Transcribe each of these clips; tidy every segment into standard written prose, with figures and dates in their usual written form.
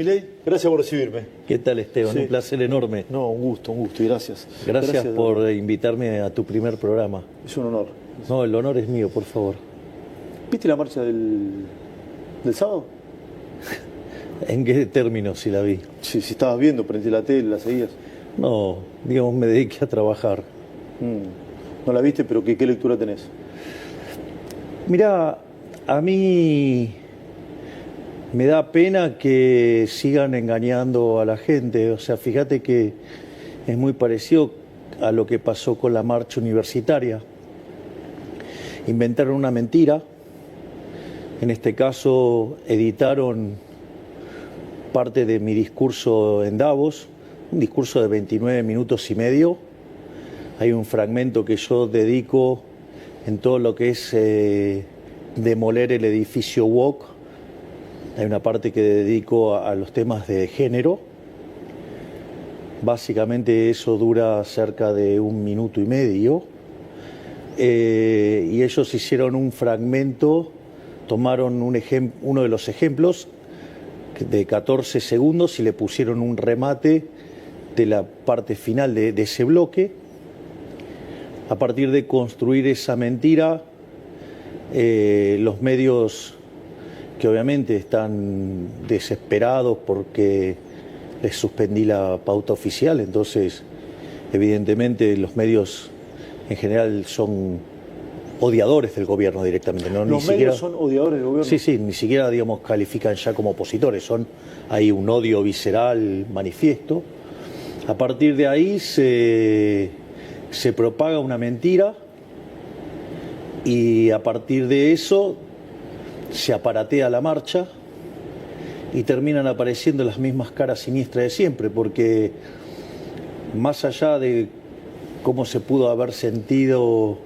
Milei, gracias por recibirme. ¿Qué tal, Esteban? Sí. Un placer enorme. No, un gusto y gracias. Gracias por invitarme a tu primer programa. Es un honor. No, el honor es mío, por favor. ¿Viste la marcha del sábado? ¿En qué términos si la vi? Sí, si estabas viendo, prendí la tele, la seguías. No, digamos, me dediqué a trabajar. No la viste, pero ¿qué lectura tenés? Mirá, a mí me da pena que sigan engañando a la gente. O sea, fíjate que es muy parecido a lo que pasó con la marcha universitaria. Inventaron una mentira. En este caso, editaron parte de mi discurso en Davos, un discurso de 29 minutos y medio. Hay un fragmento que yo dedico en todo lo que es demoler el edificio woke. Hay una parte que dedico a los temas de género. Básicamente eso dura cerca de 1 minuto y medio. Y ellos hicieron un fragmento, tomaron uno de los ejemplos de 14 segundos y le pusieron un remate de la parte final de ese bloque. A partir de construir esa mentira, los medios, que obviamente están desesperados porque les suspendí la pauta oficial, entonces evidentemente los medios en general son odiadores del gobierno directamente. ¿No? ¿Los medios son odiadores del gobierno? Sí, ni siquiera, digamos, califican ya como opositores, hay un odio visceral manifiesto. A partir de ahí se propaga una mentira y a partir de eso se aparatea la marcha y terminan apareciendo las mismas caras siniestras de siempre, porque más allá de cómo se pudo haber sentido,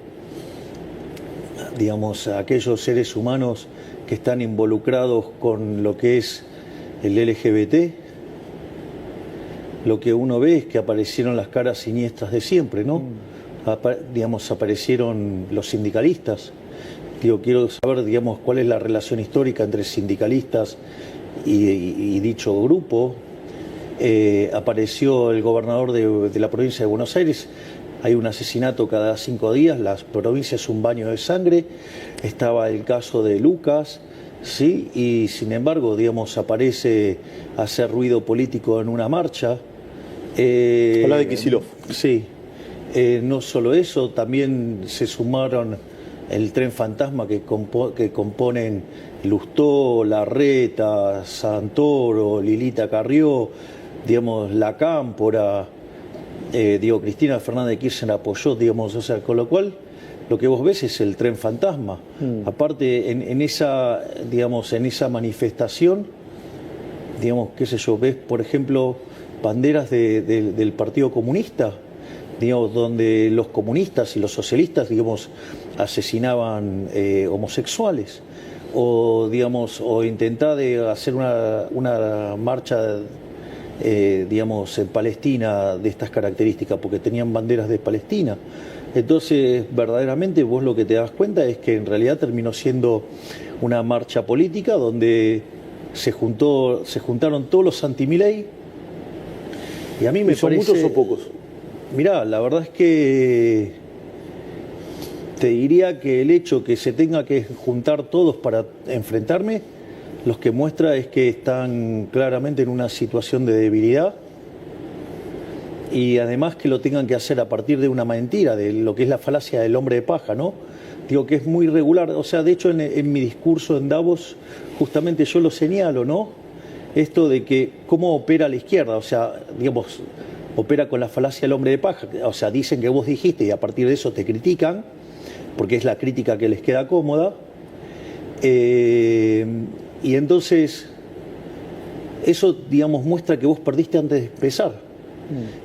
digamos, aquellos seres humanos que están involucrados con lo que es el LGBT, lo que uno ve es que aparecieron las caras siniestras de siempre, ¿no? Digamos, aparecieron los sindicalistas. Quiero saber, digamos, cuál es la relación histórica entre sindicalistas y dicho grupo. Apareció el gobernador de la provincia de Buenos Aires. Hay un asesinato cada 5 días, la provincia es un baño de sangre. Estaba el caso de Lucas, ¿sí? Y sin embargo, digamos, aparece a hacer ruido político en una marcha. Habla de Kicillof. Sí. No solo eso, también se sumaron el tren fantasma que componen Lustó, Larreta, Santoro, Lilita Carrió, digamos, La Cámpora, Cristina Fernández de Kirchner apoyó, digamos, o sea, con lo cual lo que vos ves es el tren fantasma. Aparte, en esa manifestación, digamos, qué sé yo, ves, por ejemplo, banderas del Partido Comunista, digamos, donde los comunistas y los socialistas, digamos, asesinaban homosexuales, o digamos, o intentar de hacer una marcha, digamos, en Palestina de estas características, porque tenían banderas de Palestina. Entonces, verdaderamente vos lo que te das cuenta es que en realidad terminó siendo una marcha política donde se juntaron todos los anti-Milei, y a mí me ¿Son parece... muchos o pocos? Mirá, la verdad es que te diría que el hecho que se tenga que juntar todos para enfrentarme, lo que muestra es que están claramente en una situación de debilidad, y además que lo tengan que hacer a partir de una mentira, de lo que es la falacia del hombre de paja, ¿no? Digo que es muy regular, o sea, de hecho en mi discurso en Davos justamente yo lo señalo, ¿no? Esto de que cómo opera la izquierda, o sea, digamos, opera con la falacia del hombre de paja, o sea, dicen que vos dijiste y a partir de eso te critican, porque es la crítica que les queda cómoda, y entonces eso, digamos, muestra que vos perdiste antes de empezar.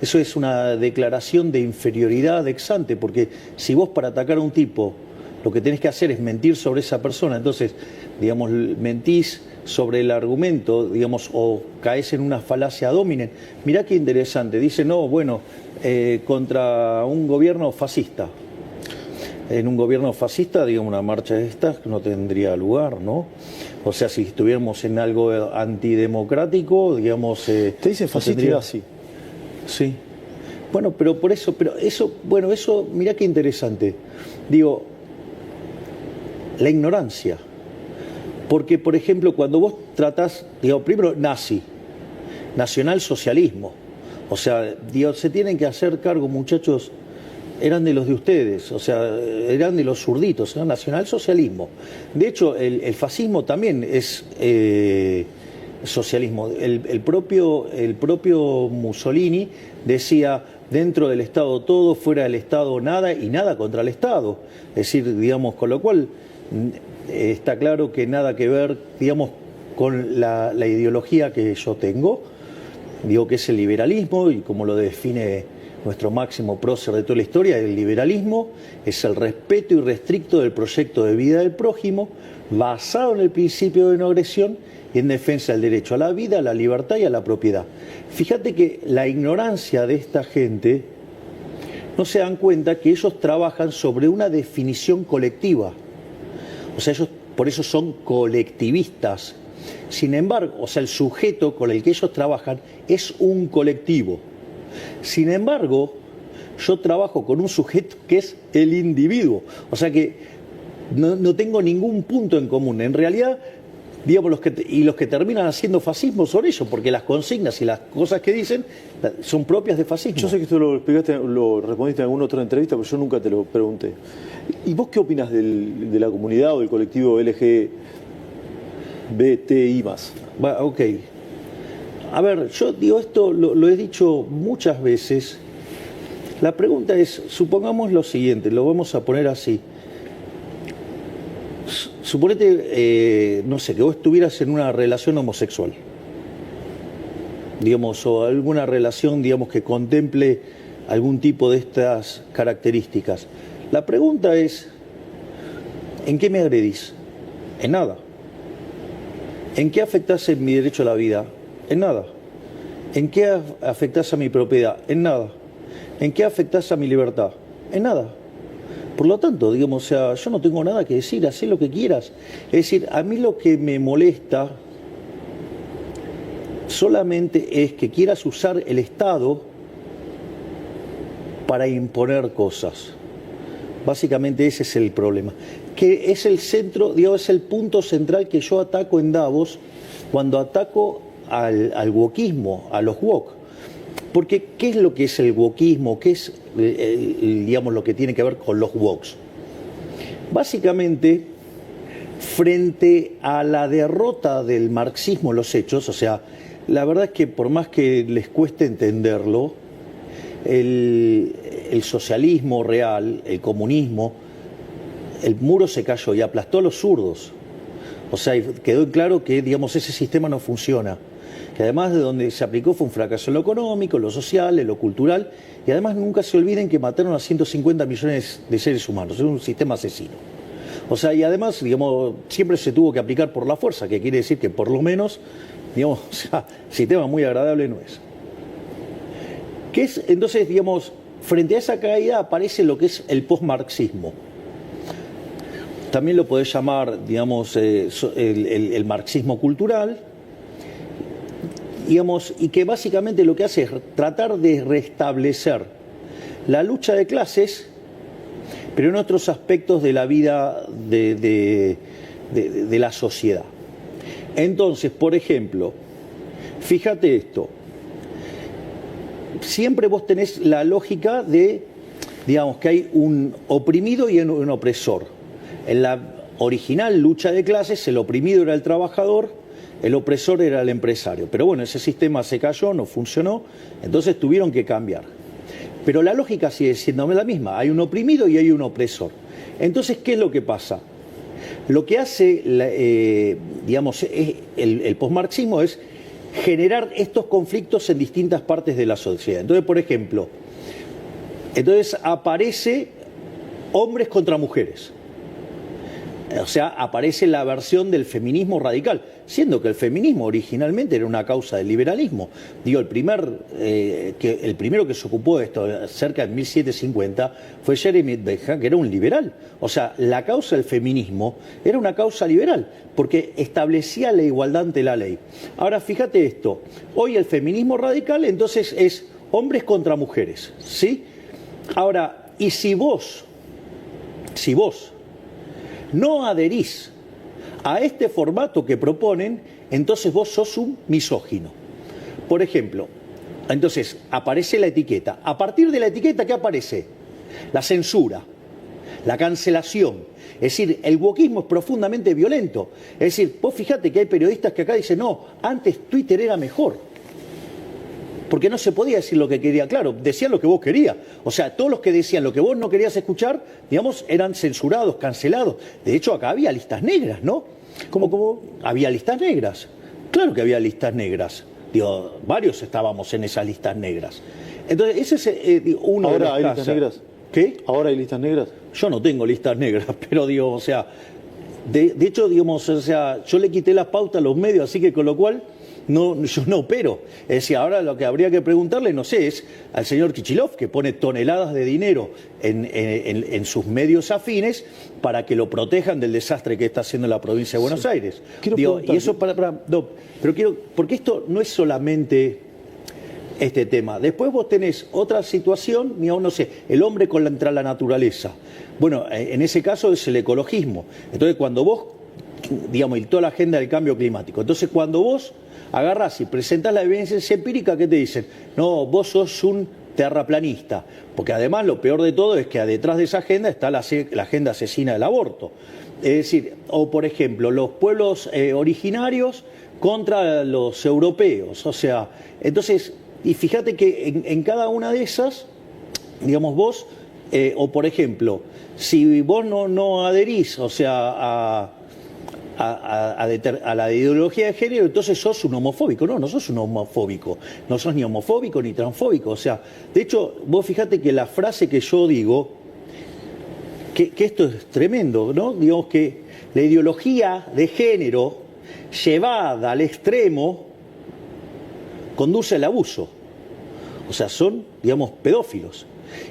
Eso es una declaración de inferioridad ex ante, porque si vos para atacar a un tipo lo que tenés que hacer es mentir sobre esa persona, entonces, digamos, mentís sobre el argumento, digamos, o caes en una falacia dominen. Mirá qué interesante, dice, no, bueno, contra un gobierno fascista. En un gobierno fascista, digamos, una marcha de estas no tendría lugar, ¿no? O sea, si estuviéramos en algo antidemocrático, digamos... Te dicen fascista y nazi. Sí. Bueno, pero por eso, bueno, eso, mirá qué interesante. Digo, la ignorancia. Porque, por ejemplo, cuando vos tratás, digo, primero, nazi, nacionalsocialismo. O sea, digo, se tienen que hacer cargo, muchachos, eran de los de ustedes, o sea, eran de los zurditos, ¿no? Nacionalsocialismo. De hecho, el fascismo también es socialismo. El propio Mussolini decía, dentro del Estado todo, fuera del Estado nada y nada contra el Estado. Es decir, digamos, con lo cual está claro que nada que ver, digamos, con la ideología que yo tengo, digo que es el liberalismo, y como lo define nuestro máximo prócer de toda la historia, el liberalismo es el respeto irrestricto del proyecto de vida del prójimo, basado en el principio de no agresión y en defensa del derecho a la vida, a la libertad y a la propiedad. Fíjate que la ignorancia de esta gente, no se dan cuenta que ellos trabajan sobre una definición colectiva. O sea, ellos por eso son colectivistas. Sin embargo, o sea, el sujeto con el que ellos trabajan es un colectivo. Sin embargo, yo trabajo con un sujeto que es el individuo. O sea que no tengo ningún punto en común. En realidad, digamos, los que terminan haciendo fascismo son ellos, porque las consignas y las cosas que dicen son propias de fascismo. Yo sé que esto lo explicaste, lo respondiste en alguna otra entrevista, pero yo nunca te lo pregunté. ¿Y vos qué opinas de la comunidad o del colectivo LGBTI+? Ok. A ver, yo digo esto, lo he dicho muchas veces. La pregunta es, supongamos lo siguiente, lo vamos a poner así. Suponete, no sé, que vos estuvieras en una relación homosexual, digamos, o alguna relación, digamos, que contemple algún tipo de estas características. La pregunta es, ¿en qué me agredís? En nada. ¿En qué afectás en mi derecho a la vida? En nada. ¿En qué afectás a mi propiedad? En nada. ¿En qué afectás a mi libertad? En nada. Por lo tanto, digamos, o sea, yo no tengo nada que decir, hacé lo que quieras. Es decir, a mí lo que me molesta solamente es que quieras usar el Estado para imponer cosas. Básicamente ese es el problema. Que es el centro, digamos, es el punto central que yo ataco en Davos cuando ataco al wokismo, a los wok. Porque, ¿qué es lo que es el wokismo? ¿Qué es, digamos, lo que tiene que ver con los woks? Básicamente, frente a la derrota del marxismo en los hechos, o sea, la verdad es que por más que les cueste entenderlo, el socialismo real, el comunismo, el muro se cayó y aplastó a los zurdos. O sea, quedó claro que, digamos, ese sistema no funciona. Que además de donde se aplicó fue un fracaso en lo económico, en lo social, en lo cultural, y además nunca se olviden que mataron a 150 millones de seres humanos. Es un sistema asesino. O sea, y además, digamos, siempre se tuvo que aplicar por la fuerza, que quiere decir que por lo menos, digamos, o sea, sistema muy agradable no es. ¿Qué es? Entonces, digamos, frente a esa caída aparece lo que es el posmarxismo. También lo podés llamar, digamos, el marxismo cultural, digamos, y que básicamente lo que hace es tratar de restablecer la lucha de clases, pero en otros aspectos de la vida de la sociedad. Entonces, por ejemplo, fíjate esto, siempre vos tenés la lógica de, digamos, que hay un oprimido y un opresor. En la original lucha de clases, el oprimido era el trabajador, el opresor era el empresario. Pero bueno, ese sistema se cayó, no funcionó, entonces tuvieron que cambiar. Pero la lógica sigue siendo la misma, hay un oprimido y hay un opresor. Entonces, ¿qué es lo que pasa? Lo que hace, digamos, el posmarxismo es generar estos conflictos en distintas partes de la sociedad. Entonces, por ejemplo, aparece hombres contra mujeres. O sea, aparece la versión del feminismo radical, siendo que el feminismo originalmente era una causa del liberalismo. Digo, el primero que se ocupó de esto cerca de 1750 fue Jeremy Bentham, que era un liberal. O sea, la causa del feminismo era una causa liberal, porque establecía la igualdad ante la ley. Ahora, fíjate esto, hoy el feminismo radical entonces es hombres contra mujeres, ¿sí? Ahora, y si vos no adherís a este formato que proponen, entonces vos sos un misógino. Por ejemplo, entonces aparece la etiqueta. A partir de la etiqueta, ¿qué aparece? La censura, la cancelación. Es decir, el wokismo es profundamente violento. Es decir, vos fijate que hay periodistas que acá dicen, no, antes Twitter era mejor. Porque no se podía decir lo que quería. Claro, decían lo que vos querías. O sea, todos los que decían lo que vos no querías escuchar, digamos, eran censurados, cancelados. De hecho, acá había listas negras, ¿no? ¿Cómo? Había listas negras. Claro que había listas negras. Digo, varios estábamos en esas listas negras. Entonces, ese es uno de los casos. ¿Ahora hay listas negras? ¿Qué? ¿Ahora hay listas negras? Yo no tengo listas negras, pero digo, o sea, de hecho, digamos, o sea, yo le quité las pautas a los medios, así que con lo cual no, yo no opero. Es decir, ahora lo que habría que preguntarle, no sé, es al señor Kichilov, que pone toneladas de dinero en sus medios afines para que lo protejan del desastre que está haciendo la provincia de Buenos Aires. Digo, y eso pero quiero, porque esto no es solamente este tema. Después vos tenés otra situación, digamos, no sé, el hombre contra la naturaleza. Bueno, en ese caso es el ecologismo. Entonces, cuando vos, digamos, y toda la agenda del cambio climático. Entonces, cuando vos agarrás y presentás la evidencia empírica, ¿qué te dicen? No, vos sos un terraplanista. Porque además lo peor de todo es que detrás de esa agenda está la agenda asesina del aborto. Es decir, o por ejemplo, los pueblos originarios contra los europeos. O sea, entonces, y fíjate que en cada una de esas, digamos, vos, o por ejemplo, si vos no adherís, o sea, a la ideología de género, entonces sos un homofóbico. No sos un homofóbico. No sos ni homofóbico ni transfóbico. O sea, de hecho, vos fíjate que la frase que yo digo, que esto es tremendo, ¿no? Digamos que la ideología de género llevada al extremo conduce al abuso. O sea, son, digamos, pedófilos.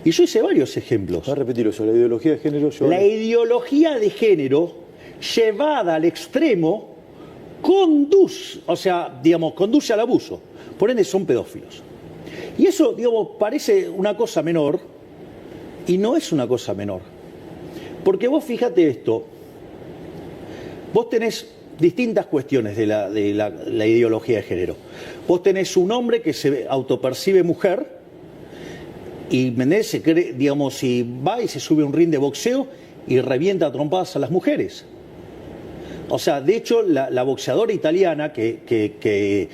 Y yo hice varios ejemplos. Voy a repetir eso, la ideología de género... La ideología de género llevada al extremo conduce, o sea, digamos, conduce al abuso. Por ende, son pedófilos. Y eso, digamos, parece una cosa menor, y no es una cosa menor. Porque vos fíjate esto, vos tenés distintas cuestiones de la ideología de género. Vos tenés un hombre que se autopercibe mujer y Menés se cree, digamos, y va y se sube a un ring de boxeo y revienta a trompadas a las mujeres. O sea, de hecho, la boxeadora italiana que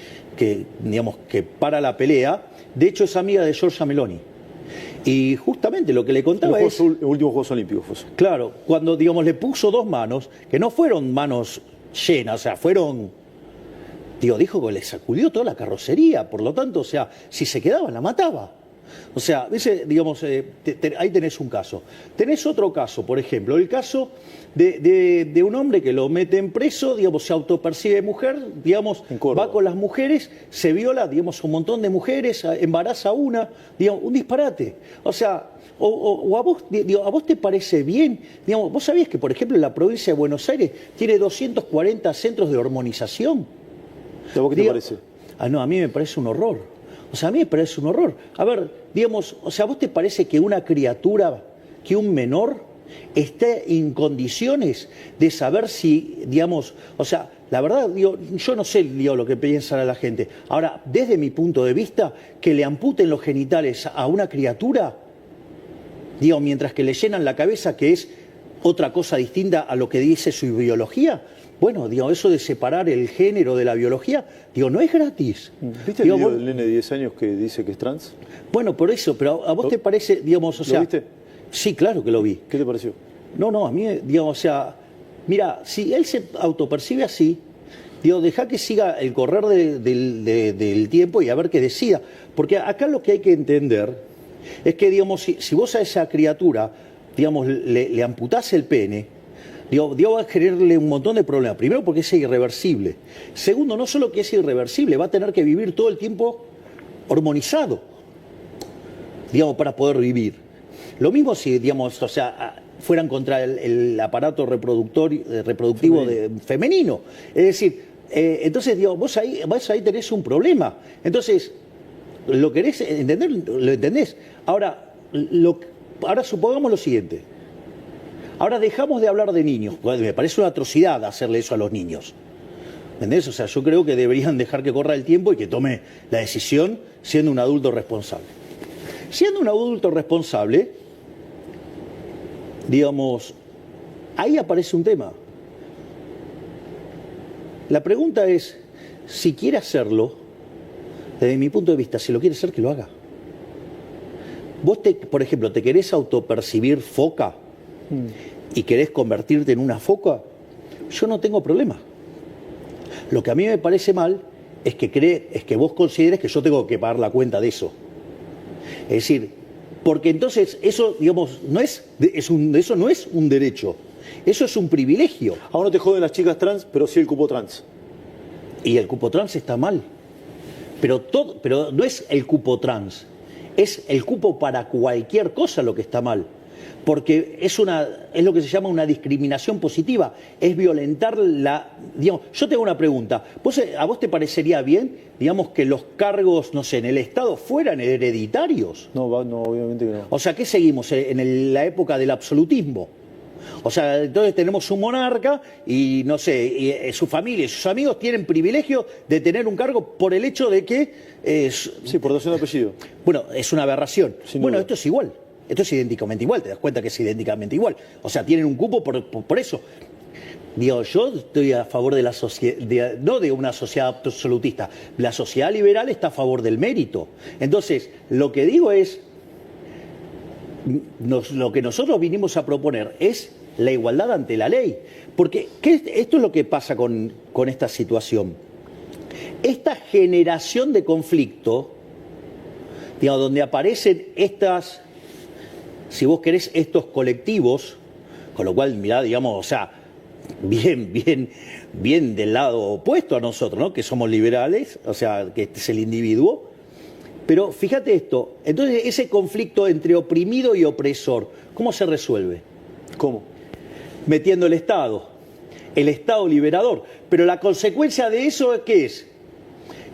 digamos, que para la pelea, de hecho es amiga de Giorgia Meloni. Y justamente lo que le contaba es... Los últimos Juegos Olímpicos fue eso. Claro, cuando, digamos, le puso dos manos, que no fueron manos llenas, o sea, fueron... dijo que le sacudió toda la carrocería, por lo tanto, o sea, si se quedaba, la mataba. O sea, digamos, ahí tenés un caso. Tenés otro caso, por ejemplo, el caso de un hombre que lo meten preso, digamos, se autopercibe mujer, digamos, va con las mujeres, se viola, digamos, un montón de mujeres, embaraza una, digamos, un disparate. O sea, o a vos te parece bien, digamos, vos sabías que, por ejemplo, la provincia de Buenos Aires tiene 240 centros de hormonización. ¿A vos qué te parece? No, a mí me parece un horror. O sea, a mí me parece un horror. A ver, digamos, o sea, ¿vos te parece que una criatura, que un menor, esté en condiciones de saber si, digamos, o sea, la verdad, yo no sé, lo que piensa la gente. Ahora, desde mi punto de vista, que le amputen los genitales a una criatura, digo, mientras que le llenan la cabeza, que es otra cosa distinta a lo que dice su biología. Bueno, digo, eso de separar el género de la biología, digo, no es gratis. ¿Viste el video del nene de 10 años que dice que es trans? Bueno, por eso, pero ¿a vos te parece, digamos, o sea... ¿Lo viste? Sí, claro que lo vi. ¿Qué te pareció? No, a mí, digamos, o sea, mira, si él se autopercibe así, digo, deja que siga el correr del tiempo y a ver qué decida. Porque acá lo que hay que entender es que, digamos, si vos a esa criatura, digamos, le amputás el pene, va a generarle un montón de problemas. Primero porque es irreversible. Segundo, no solo que es irreversible, va a tener que vivir todo el tiempo hormonizado, para poder vivir. Lo mismo si, fueran contra el aparato reproductivo femenino. Es decir, entonces, vos ahí tenés un problema. Entonces, ¿lo querés entender? ¿Lo entendés? Ahora supongamos lo siguiente. Ahora dejamos de hablar de niños. Bueno, me parece una atrocidad hacerle eso a los niños. ¿Entendés? O sea, yo creo que deberían dejar que corra el tiempo y que tome la decisión siendo un adulto responsable. Siendo un adulto responsable, ahí aparece un tema. La pregunta es, si quiere hacerlo, desde mi punto de vista, si lo quiere hacer, que lo haga. Vos, por ejemplo, ¿te querés autopercibir foca y querés convertirte en una foca? Yo no tengo problema. Lo que a mí me parece mal es que vos consideres que yo tengo que pagar la cuenta de eso. Es decir, porque entonces eso, eso no es un derecho, eso es un privilegio. Ahora no te joden las chicas trans, pero sí el cupo trans. Y el cupo trans está mal. Pero no es el cupo trans, es el cupo para cualquier cosa lo que está mal. Porque es lo que se llama una discriminación positiva, es violentar yo te hago una pregunta, ¿a vos te parecería bien, que los cargos, no sé, en el Estado fueran hereditarios? No, obviamente que no. O sea, ¿qué seguimos en la época del absolutismo? O sea, entonces tenemos un monarca y, no sé, y su familia y sus amigos tienen privilegio de tener un cargo por el hecho de que... sí, por dotación de apellido. Bueno, es una aberración. Bueno, esto es igual. Esto es idénticamente igual, te das cuenta que es idénticamente igual. O sea, tienen un cupo por eso. Yo estoy a favor de la sociedad, no de una sociedad absolutista. La sociedad liberal está a favor del mérito. Entonces, lo que digo es, lo que nosotros vinimos a proponer es la igualdad ante la ley. Porque esto es lo que pasa con esta situación. Esta generación de conflicto, donde aparecen si vos querés, estos colectivos, con lo cual, mirá, bien del lado opuesto a nosotros, ¿no? Que somos liberales, o sea, que este es el individuo. Pero fíjate esto, entonces ese conflicto entre oprimido y opresor, ¿cómo se resuelve? ¿Cómo? Metiendo el Estado liberador. Pero la consecuencia de eso, ¿qué es?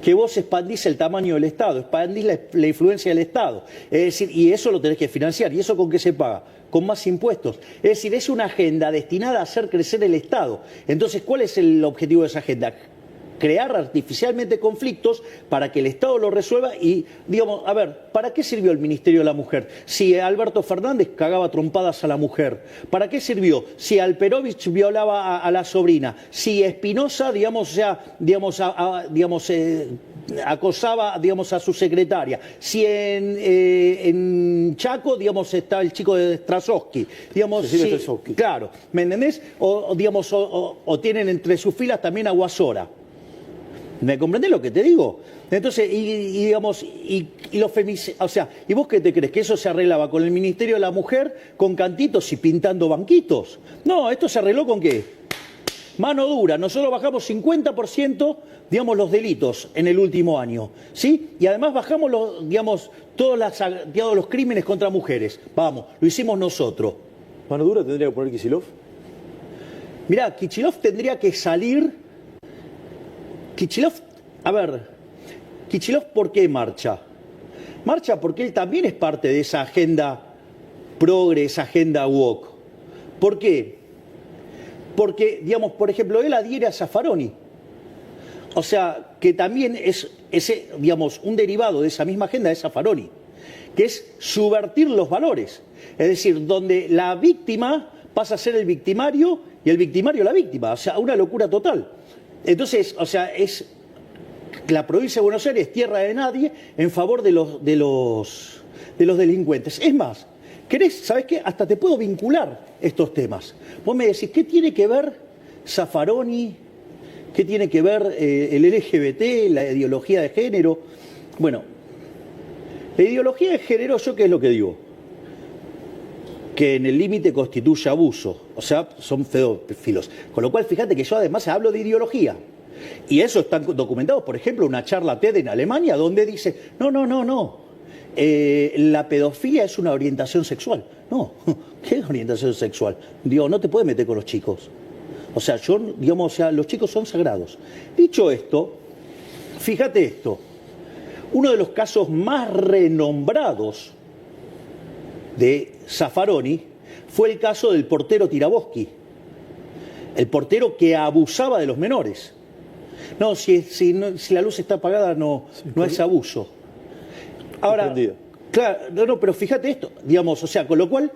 Que vos expandís el tamaño del Estado, expandís la influencia del Estado. Es decir, y eso lo tenés que financiar. ¿Y eso con qué se paga? Con más impuestos. Es decir, es una agenda destinada a hacer crecer el Estado. Entonces, ¿cuál es el objetivo de esa agenda? Crear artificialmente conflictos para que el Estado lo resuelva y, a ver, ¿para qué sirvió el Ministerio de la Mujer? Si Alberto Fernández cagaba trompadas a la mujer, ¿para qué sirvió? Si Alperovich violaba a la sobrina, si Espinosa, acosaba, a su secretaria, si en Chaco, está el chico de Strasowski, claro, ¿me entendés? O tienen entre sus filas también a Guasora. ¿Me comprendés lo que te digo? Entonces, y los femicidios, o sea, ¿y vos qué te crees? ¿Que eso se arreglaba con el Ministerio de la Mujer, con cantitos y pintando banquitos? No, ¿esto se arregló con qué? Mano dura. Nosotros bajamos 50%, los delitos en el último año, ¿sí? Y además bajamos todos los crímenes contra mujeres. Vamos, lo hicimos nosotros. ¿Mano dura tendría que poner Kicillof? Mirá, Kicillof tendría que salir... Kicillof, ¿por qué marcha? Marcha porque él también es parte de esa agenda progre, esa agenda woke. ¿Por qué? Porque, por ejemplo, él adhiere a Zaffaroni. O sea, que también es un derivado de esa misma agenda de Zaffaroni, que es subvertir los valores. Es decir, donde la víctima pasa a ser el victimario y el victimario la víctima. O sea, una locura total. Entonces, o sea, es la provincia de Buenos Aires es tierra de nadie en favor de los delincuentes. Es más, ¿sabés qué? Hasta te puedo vincular estos temas. Vos me decís, ¿qué tiene que ver Zaffaroni? ¿Qué tiene que ver el LGBT, la ideología de género? Bueno, la ideología de género, ¿yo qué es lo que digo? que en el límite constituye abuso, o sea, son pedófilos. Con lo cual, fíjate que yo además hablo de ideología. Y eso está documentado, por ejemplo, una charla TED en Alemania donde dice, no, la pedofilia es una orientación sexual. No, ¿qué es orientación sexual? Digo, no te puedes meter con los chicos. O sea, los chicos son sagrados. Dicho esto, fíjate esto, uno de los casos más renombrados de Zaffaroni fue el caso del portero Tiraboschi, el portero que abusaba de los menores. No, si la luz está apagada no es abuso. Ahora, claro, pero fíjate esto, digamos, o sea, con lo cual,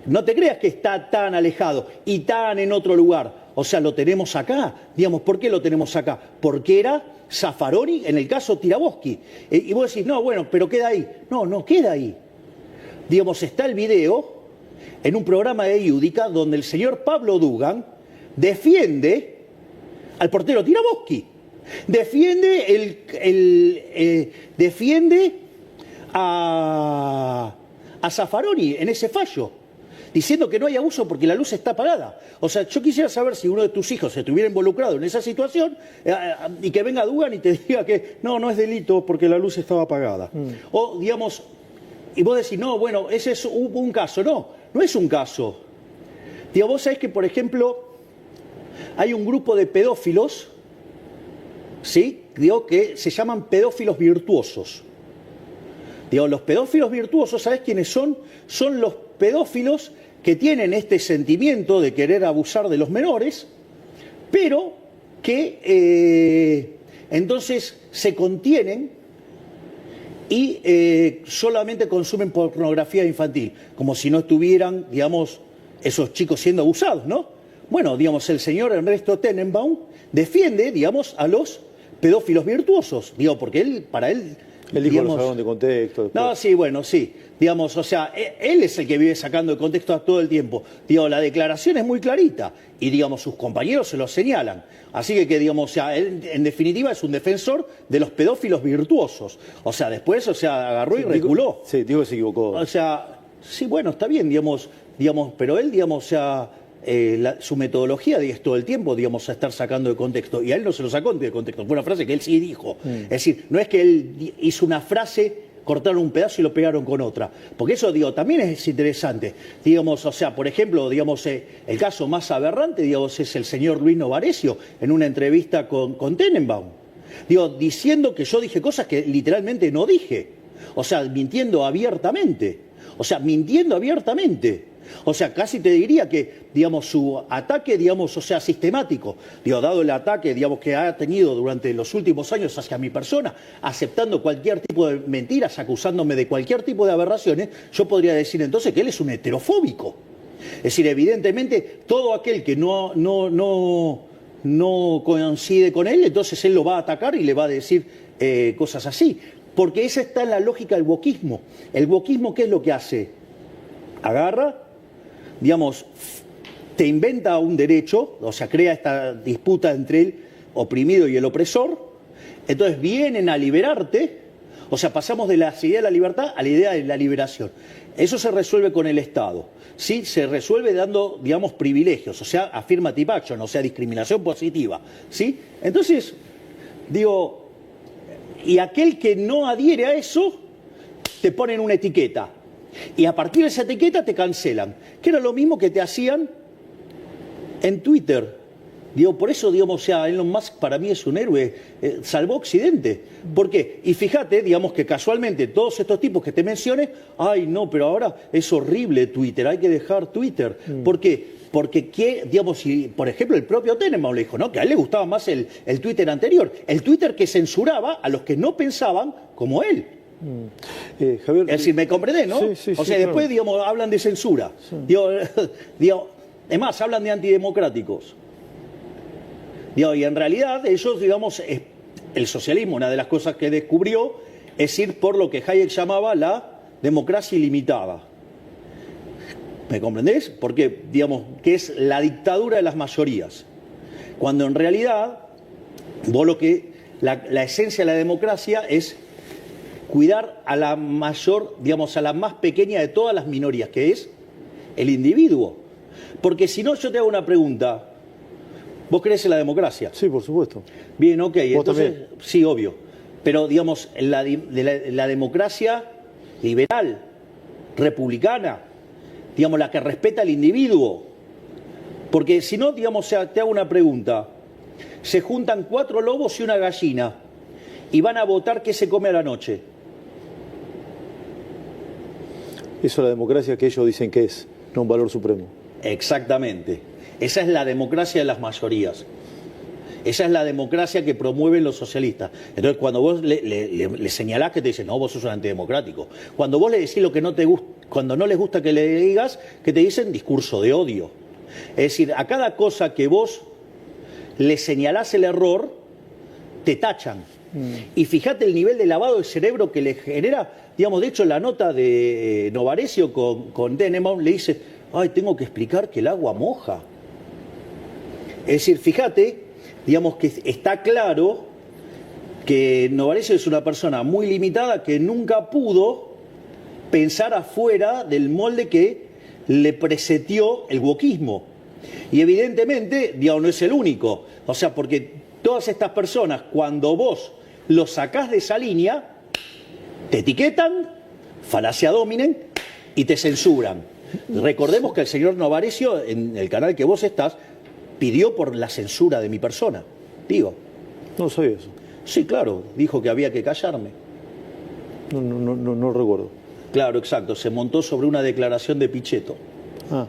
no te creas que está tan alejado y tan en otro lugar. O sea, lo tenemos acá. Digamos, ¿por qué lo tenemos acá? Porque era Zaffaroni en el caso Tiraboschi. Y vos decís, no, bueno, pero queda ahí. No queda ahí. Digamos, está el video en un programa de Iudica donde el señor Pablo Dugan defiende al portero Tiraboschi. Defiende a Zaffaroni en ese fallo, diciendo que no hay abuso porque la luz está apagada. O sea, yo quisiera saber si uno de tus hijos se estuviera involucrado en esa situación y que venga Dugan y te diga que no es delito porque la luz estaba apagada. O, digamos, y vos decís, no, bueno, ese es un caso. No es un caso. Digo, vos sabés que, por ejemplo, hay un grupo de pedófilos, ¿sí? Digo, que se llaman pedófilos virtuosos. Digo, los pedófilos virtuosos, ¿sabés quiénes son? Son los pedófilos que tienen este sentimiento de querer abusar de los menores, pero que entonces se contienen y solamente consumen pornografía infantil, como si no estuvieran, digamos, esos chicos siendo abusados, ¿no? Bueno, digamos, el señor Ernesto Tenenbaum defiende, digamos, a los pedófilos virtuosos, digo, porque para él... Él dijo, digamos, lo sacaron de contexto. Después. No, sí, bueno, sí. Digamos, o sea, él es el que vive sacando de contexto todo el tiempo. Digo, la declaración es muy clarita y, digamos, sus compañeros se lo señalan. Así que digamos, o sea, él en definitiva es un defensor de los pedófilos virtuosos. O sea, después, o sea, agarró y reculó. Digo que se equivocó. O sea, sí, bueno, está bien, digamos, pero él, digamos, o sea... su metodología es todo el tiempo, digamos, a estar sacando de contexto. Y a él no se lo sacó de contexto. Fue una frase que él sí dijo. Es decir, no es que él hizo una frase, cortaron un pedazo y lo pegaron con otra. Porque eso, digo, también es interesante. Digamos, o sea, por ejemplo, digamos, el caso más aberrante, digamos, es el señor Luis Novarecio en una entrevista con Tenenbaum. Digo, diciendo que yo dije cosas que literalmente no dije. O sea, mintiendo abiertamente. O sea, casi te diría que, digamos, su ataque, digamos, o sea, sistemático, digo, dado el ataque, digamos, que ha tenido durante los últimos años hacia mi persona, aceptando cualquier tipo de mentiras, acusándome de cualquier tipo de aberraciones, yo podría decir entonces que él es un heterofóbico. Es decir, evidentemente, todo aquel que no coincide con él, entonces él lo va a atacar y le va a decir cosas así. Porque esa está en la lógica del wokismo. El wokismo, ¿qué es lo que hace? Agarra, digamos, te inventa un derecho, o sea, crea esta disputa entre el oprimido y el opresor, entonces vienen a liberarte, o sea, pasamos de la idea de la libertad a la idea de la liberación. Eso se resuelve con el Estado, ¿sí? Se resuelve dando, digamos, privilegios, o sea, affirmative action, o sea, discriminación positiva, ¿sí? Entonces, digo, y aquel que no adhiere a eso, te ponen una etiqueta. Y a partir de esa etiqueta te cancelan. Que era lo mismo que te hacían en Twitter. Digo, por eso, digamos, o sea, Elon Musk para mí es un héroe, salvó Occidente. ¿Por qué? Y fíjate, digamos, que casualmente todos estos tipos que te mencioné, ay, no, pero ahora es horrible Twitter, hay que dejar Twitter. ¿Por qué? Porque, digamos, si, por ejemplo, el propio Tenenbaum le dijo, ¿no?, que a él le gustaba más el Twitter anterior, el Twitter que censuraba a los que no pensaban como él. Javier, es decir, ¿me comprendés, no? Sí, o sea, después, claro, digamos, hablan de censura. Sí. Digo, es más, hablan de antidemocráticos. Digo, y en realidad ellos, digamos, el socialismo, una de las cosas que descubrió es ir por lo que Hayek llamaba la democracia ilimitada. ¿Me comprendés? Porque, digamos, que es la dictadura de las mayorías. Cuando en realidad, vos la esencia de la democracia es cuidar a la mayor, digamos, a la más pequeña de todas las minorías, que es el individuo. Porque si no, yo te hago una pregunta. ¿Vos crees en la democracia? Sí, por supuesto. Bien, ok. Entonces, también? sí, obvio. Pero, digamos, la democracia liberal, republicana, digamos, la que respeta al individuo. Porque si no, digamos, te hago una pregunta. Se juntan 4 lobos y una gallina y van a votar qué se come a la noche. Eso es la democracia que ellos dicen que es, no un valor supremo. Exactamente. Esa es la democracia de las mayorías. Esa es la democracia que promueven los socialistas. Entonces, cuando vos le señalás que te dicen, no, vos sos un antidemocrático. Cuando vos le decís lo que no te gusta, cuando no les gusta que le digas, que te dicen discurso de odio. Es decir, a cada cosa que vos le señalás el error, te tachan. Y fíjate el nivel de lavado de cerebro que le genera. Digamos, de hecho, la nota de Novarecio con Dennebaum le dice, ay, tengo que explicar que el agua moja. Es decir, fíjate, digamos que está claro que Novarecio es una persona muy limitada que nunca pudo pensar afuera del molde que le presetió el wokismo. Y evidentemente, digamos, no es el único. O sea, porque todas estas personas, cuando vos los sacás de esa línea, te etiquetan, falacia dominen y te censuran. Recordemos que el señor Novarecio, en el canal que vos estás, pidió por la censura de mi persona. Digo. No sabía eso. Sí, claro, dijo que había que callarme. No recuerdo. Claro, exacto, se montó sobre una declaración de Pichetto. Ah.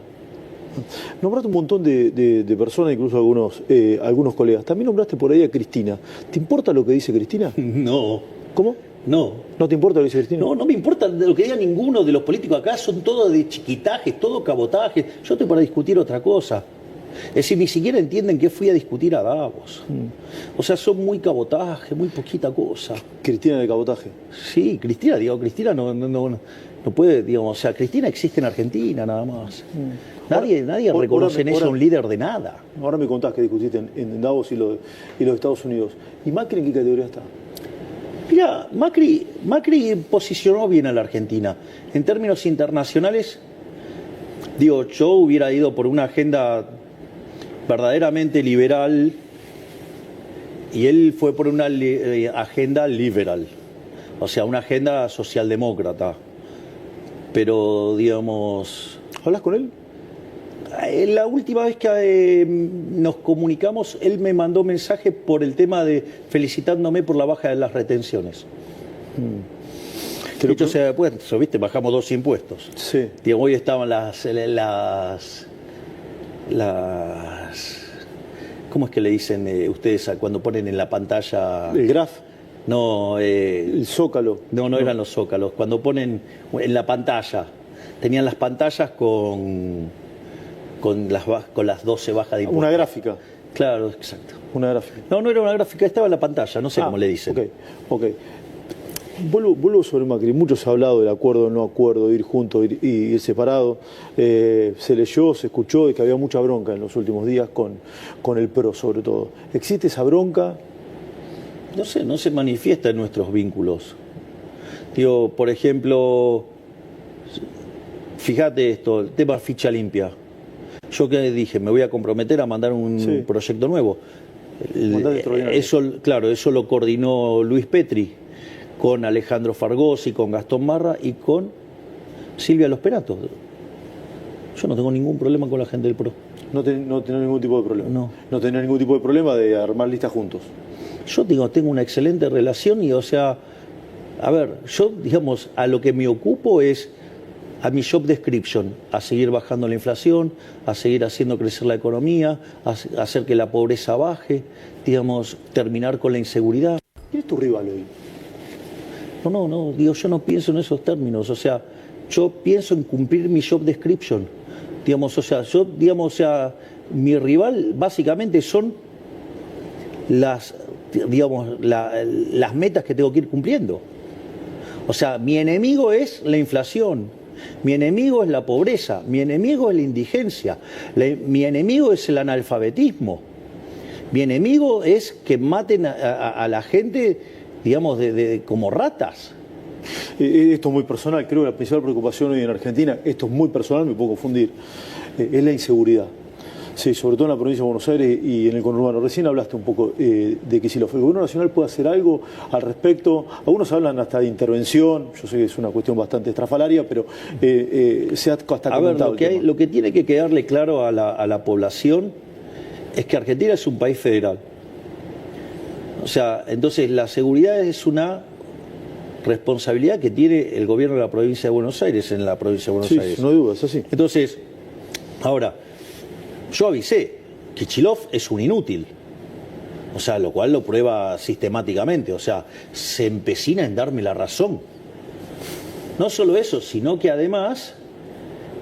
Nombraste un montón de personas, incluso algunos colegas. También nombraste por ahí a Cristina. ¿Te importa lo que dice Cristina? No. ¿Cómo? No. ¿No te importa lo que dice Cristina? No, no me importa lo que diga ninguno de los políticos acá, son todos de chiquitajes, todo cabotaje. Yo estoy para discutir otra cosa. Es decir, ni siquiera entienden que fui a discutir a Davos. O sea, son muy cabotaje, muy poquita cosa. Cristina de cabotaje. Sí, Cristina no puede, digamos, o sea, Cristina existe en Argentina nada más. Nadie reconoce en ella un líder de nada. Ahora me contás que discutiste en Davos y los Estados Unidos. ¿Y Macri en qué categoría está? Mira, Macri posicionó bien a la Argentina. En términos internacionales, digo, yo hubiera ido por una agenda verdaderamente liberal y él fue por una agenda liberal, o sea, una agenda socialdemócrata. Pero, digamos... ¿Hablas con él? La última vez que nos comunicamos, él me mandó mensaje por el tema de felicitándome por la baja de las retenciones. De hecho, ¿viste? Bajamos 2 impuestos. Sí. Digo, hoy estaban las ¿cómo es que le dicen ustedes cuando ponen en la pantalla? ¿El graph? No. ¿El zócalo? No eran los zócalos. Cuando ponen en la pantalla, tenían las pantallas con las 12 bajas de impuestos. Una gráfica. Claro, exacto. Una gráfica. No era una gráfica, estaba en la pantalla, no sé cómo le dicen. Ok. Vuelvo sobre Macri. Mucho se ha hablado del acuerdo, no acuerdo, de ir juntos y ir separado. Se leyó, se escuchó de que había mucha bronca en los últimos días con el PRO, sobre todo. ¿Existe esa bronca? No sé, no se manifiesta en nuestros vínculos. Digo, por ejemplo, fíjate esto, el tema ficha limpia. Yo que dije, me voy a comprometer a mandar un proyecto nuevo. Eso lo coordinó Luis Petri con Alejandro Fargosi, con Gastón Marra y con Silvia Los Peratos. Yo no tengo ningún problema con la gente del PRO. No tenés ningún tipo de problema. No tenés ningún tipo de problema de armar listas juntos. Yo tengo una excelente relación y, o sea, a ver, yo, digamos, a lo que me ocupo es a mi job description, a seguir bajando la inflación, a seguir haciendo crecer la economía, a hacer que la pobreza baje, digamos, terminar con la inseguridad. ¿Quién es tu rival hoy? No, digo, yo no pienso en esos términos, o sea, yo pienso en cumplir mi job description, digamos, o sea, mi rival básicamente son las metas que tengo que ir cumpliendo. O sea, mi enemigo es la inflación, mi enemigo es la pobreza, mi enemigo es la indigencia, mi enemigo es el analfabetismo, mi enemigo es que maten a la gente, digamos, como ratas. Esto es muy personal, creo que la principal preocupación hoy en Argentina, esto es muy personal, me puedo confundir, es la inseguridad. Sí, sobre todo en la provincia de Buenos Aires y en el conurbano. Recién hablaste un poco de Kicillof. ¿El gobierno nacional puede hacer algo al respecto? Algunos hablan hasta de intervención, yo sé que es una cuestión bastante estrafalaria, pero se ha hasta comentado. A ver, lo que tiene que quedarle claro a la población es que Argentina es un país federal. O sea, entonces la seguridad es una responsabilidad que tiene el gobierno de la provincia de Buenos Aires en la provincia de Buenos Aires. Sí, no hay duda, es así. Entonces, ahora, yo avisé, Kicillof es un inútil, o sea, lo cual lo prueba sistemáticamente, o sea, se empecina en darme la razón. No solo eso, sino que además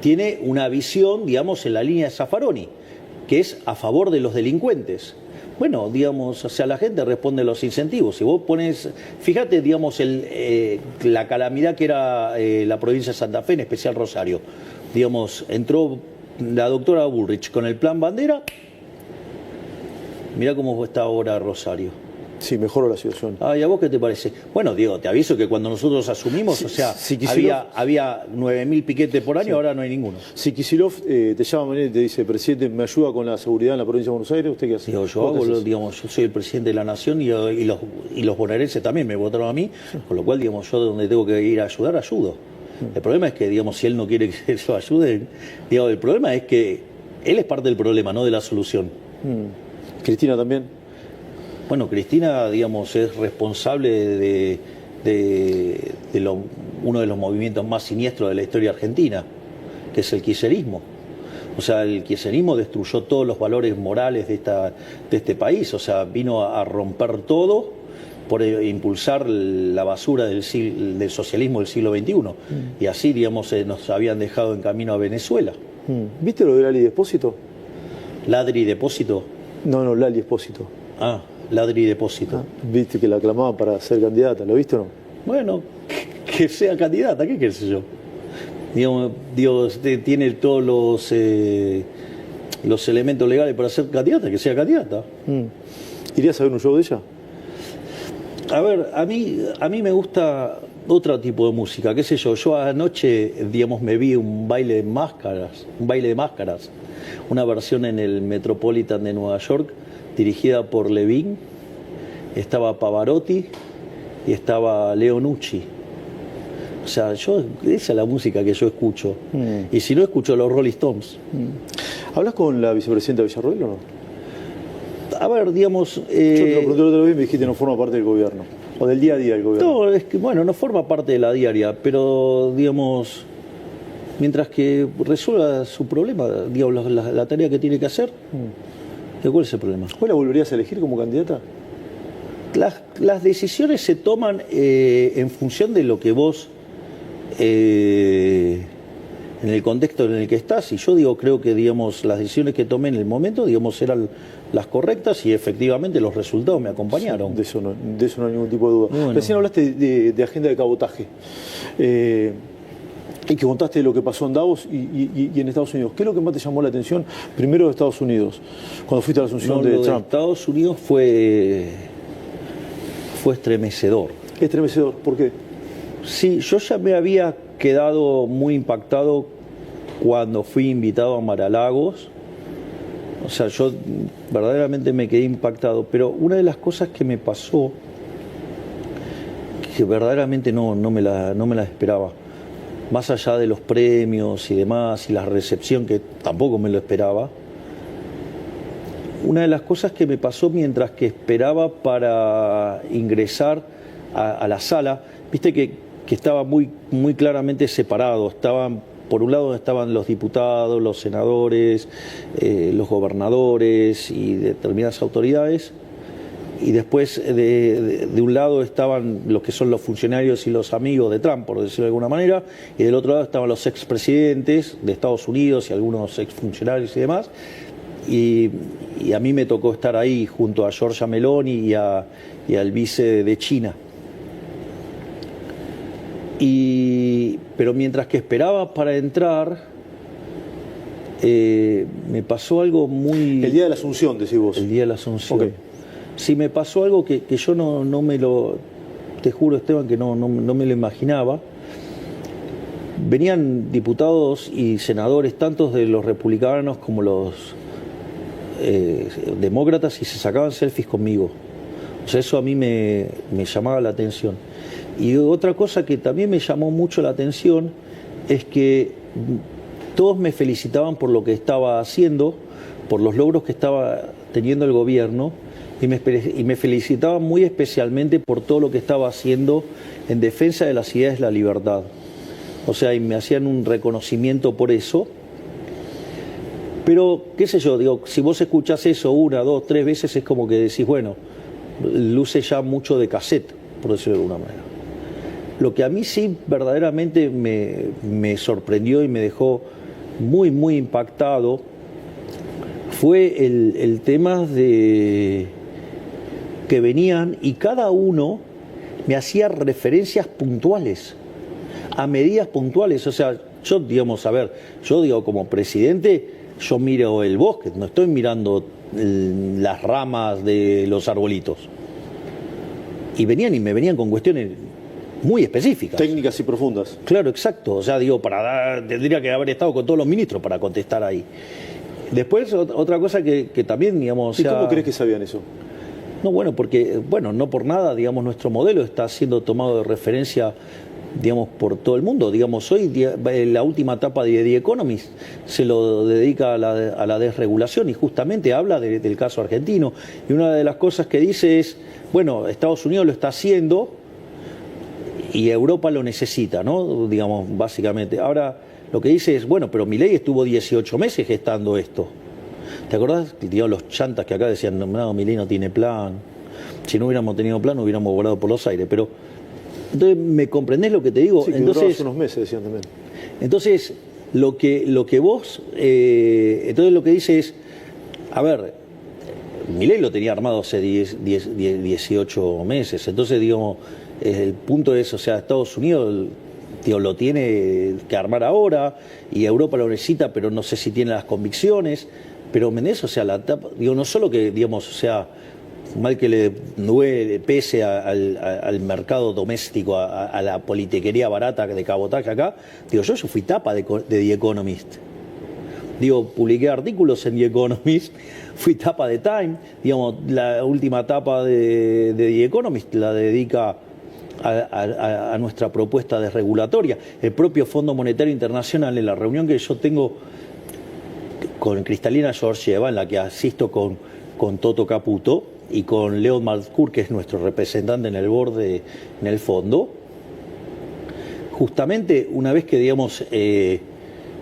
tiene una visión, digamos, en la línea de Zaffaroni, que es a favor de los delincuentes. Bueno, digamos, o sea, la gente responde a los incentivos. Si vos pones, fíjate, digamos, la calamidad que era la provincia de Santa Fe, en especial Rosario. Digamos, entró la doctora Bullrich con el plan Bandera. Mirá cómo está ahora Rosario. Sí, mejoró la situación. ¿Y a vos qué te parece? Bueno, Diego, te aviso que cuando nosotros asumimos, o sea, había 9.000 piquetes por año, ahora no hay ninguno. Si Kicillof te llama y te dice, presidente, ¿me ayuda con la seguridad en la provincia de Buenos Aires? ¿Usted qué hace? Digo, yo soy el presidente de la nación y los bonaerenses también me votaron a mí, con lo cual, digamos, yo donde tengo que ir a ayudar, ayudo. El problema es que, digamos, si él no quiere que yo ayude, digamos, el problema es que él es parte del problema, no de la solución. Cristina también. Bueno, Cristina, digamos, es responsable de uno de los movimientos más siniestros de la historia argentina, que es el kirchnerismo. O sea, el kirchnerismo destruyó todos los valores morales de este país, o sea, vino a romper todo por impulsar la basura del socialismo del siglo XXI. Y así, digamos, nos habían dejado en camino a Venezuela. ¿Viste lo de Lali Depósito? ¿Ladri Depósito? No, Lali Depósito. Ladri Depósito. Viste que la aclamaban para ser candidata, ¿lo viste o no? Bueno, que sea candidata, ¿qué sé yo? Digamos, tiene todos los elementos legales para ser candidata, que sea candidata. ¿Irías a ver un show de ella? A ver, a mí me gusta otro tipo de música, qué sé yo. Yo anoche, digamos, me vi un baile de máscaras, una versión en el Metropolitan de Nueva York, dirigida por Levin. Estaba Pavarotti y estaba Leo Nucci. O sea, esa es la música que yo escucho. Y si no, escucho los Rolling Stones. ¿Hablas con la vicepresidenta Villarroel o no? A ver, digamos... Yo te lo pregunté el otro día y me dijiste que no forma parte del gobierno. O del día a día del gobierno. No, es que, bueno, no forma parte de la diaria, pero, digamos, mientras que resuelva su problema, digamos, la tarea que tiene que hacer, ¿cuál es el problema? ¿Vos la volverías a elegir como candidata? Las decisiones se toman en función de lo que vos, en el contexto en el que estás, y yo creo que, digamos, las decisiones que tomé en el momento, digamos, eran las correctas y efectivamente los resultados me acompañaron. Sí, de eso no hay ningún tipo de duda. Bueno. Recién hablaste de agenda de cabotaje. Y que contaste lo que pasó en Davos y en Estados Unidos. ¿Qué es lo que más te llamó la atención primero de Estados Unidos, cuando fuiste a la asunción de Trump? Estados Unidos fue estremecedor. ¿Estremecedor? ¿Por qué? Sí, yo ya me había quedado muy impactado cuando fui invitado a Mar-a-Lagos. O sea, yo verdaderamente me quedé impactado, pero una de las cosas que me pasó, que verdaderamente no me la esperaba, más allá de los premios y demás, y la recepción que tampoco me lo esperaba, una de las cosas que me pasó mientras que esperaba para ingresar a la sala, viste que estaba muy claramente separado. Por un lado estaban los diputados, los senadores, los gobernadores y determinadas autoridades, y después de un lado estaban los que son los funcionarios y los amigos de Trump, por decirlo de alguna manera, y del otro lado estaban los expresidentes de Estados Unidos y algunos exfuncionarios y demás, y a mí me tocó estar ahí junto a Giorgia Meloni y al vice de China. Pero mientras que esperaba para entrar, me pasó algo muy... El día de la Asunción, decís vos. El día de la Asunción. Okay. Sí, me pasó algo que yo no me lo te juro, Esteban, que no me lo imaginaba. Venían diputados y senadores, tantos de los republicanos como los demócratas, y se sacaban selfies conmigo. O sea, eso a mí me llamaba la atención. Y otra cosa que también me llamó mucho la atención es que todos me felicitaban por lo que estaba haciendo, por los logros que estaba teniendo el gobierno, y me felicitaban muy especialmente por todo lo que estaba haciendo en defensa de las ideas de la libertad. O sea, y me hacían un reconocimiento por eso. Pero, qué sé yo, digo, si vos escuchás eso 1, 2, 3 veces, es como que decís, bueno, luce ya mucho de cassette, por decirlo de alguna manera. Lo que a mí sí verdaderamente me sorprendió y me dejó muy, muy impactado fue el tema de que venían y cada uno me hacía referencias puntuales, a medidas puntuales. O sea, yo, digamos, a ver, yo digo, como presidente, yo miro el bosque, no estoy mirando las ramas de los arbolitos. Y me venían con cuestiones muy específicas. Técnicas y profundas. Claro, exacto. O sea, digo, tendría que haber estado con todos los ministros para contestar ahí. Después, otra cosa que también, digamos... ¿Y cómo crees que sabían eso? No, bueno, porque, bueno, no por nada, digamos, nuestro modelo está siendo tomado de referencia, digamos, por todo el mundo. Digamos, hoy la última etapa de The Economist se lo dedica a la desregulación y justamente habla del caso argentino. Y una de las cosas que dice es, bueno, Estados Unidos lo está haciendo y Europa lo necesita, ¿no? Digamos, básicamente. Ahora, lo que dice es, bueno, pero Milei estuvo 18 meses gestando esto. ¿Te acordás? Digamos, los chantas que acá decían, no, Milei no tiene plan. Si no hubiéramos tenido plan, hubiéramos volado por los aires. Pero, entonces, ¿me comprendés lo que te digo? Sí, que entonces, unos meses, decían también. Entonces, lo que vos, entonces lo que dice es, a ver, Milei lo tenía armado hace 18 meses. Entonces, digamos, el punto es, o sea, Estados Unidos... lo tiene que armar ahora y Europa lo necesita, pero no sé si tiene las convicciones. Pero, ¿me entendés? O sea, no solo que, digamos, o sea, mal que le duele, pese al mercado doméstico, a la politiquería barata de cabotaje acá, digo, yo fui tapa de The Economist. Digo, publiqué artículos en The Economist, fui tapa de Time, digamos, la última tapa de The Economist la dedica a nuestra propuesta desregulatoria. El propio Fondo Monetario Internacional, en la reunión que yo tengo con Kristalina Georgieva, en la que asisto con Toto Caputo y con Leon Malkour, que es nuestro representante en el board en el fondo, justamente una vez que, digamos,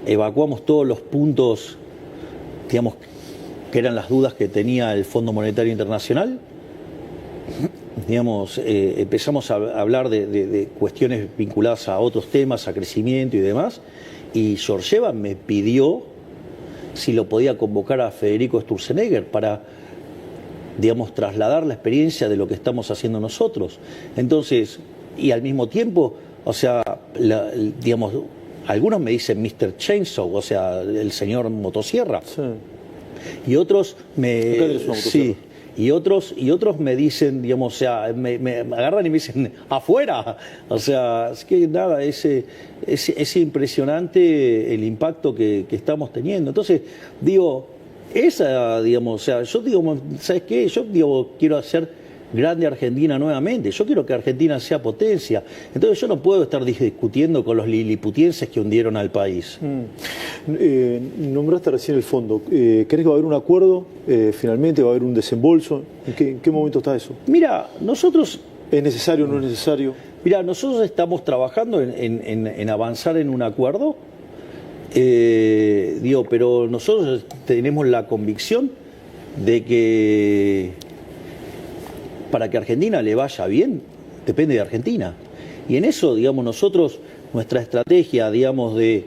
evacuamos todos los puntos, digamos, que eran las dudas que tenía el Fondo Monetario Internacional, digamos, empezamos a hablar de cuestiones vinculadas a otros temas, a crecimiento y demás, y Georgieva me pidió si lo podía convocar a Federico Sturzenegger para, digamos, trasladar la experiencia de lo que estamos haciendo nosotros. Entonces, y al mismo tiempo, o sea, digamos, algunos me dicen Mr. Chainsaw, o sea, el señor motosierra, Sí. y otros Sí. Y otros me dicen, digamos, o sea, me agarran y me dicen, afuera. O sea, es que nada, es impresionante el impacto que estamos teniendo. Entonces, digo, digamos, o sea, yo digo, ¿sabes qué? Yo digo, quiero hacer grande Argentina nuevamente. Yo quiero que Argentina sea potencia. Entonces yo no puedo estar discutiendo con los liliputienses que hundieron al país. Nombraste recién el fondo. ¿Crees que va a haber un acuerdo? ¿Finalmente va a haber un desembolso? ¿En qué momento está eso? Mira, nosotros... ¿Es necesario o no es necesario? Mira, nosotros estamos trabajando en avanzar en un acuerdo, digo, pero nosotros tenemos la convicción de que para que Argentina le vaya bien, depende de Argentina. Y en eso, digamos, nosotros, nuestra estrategia, digamos, de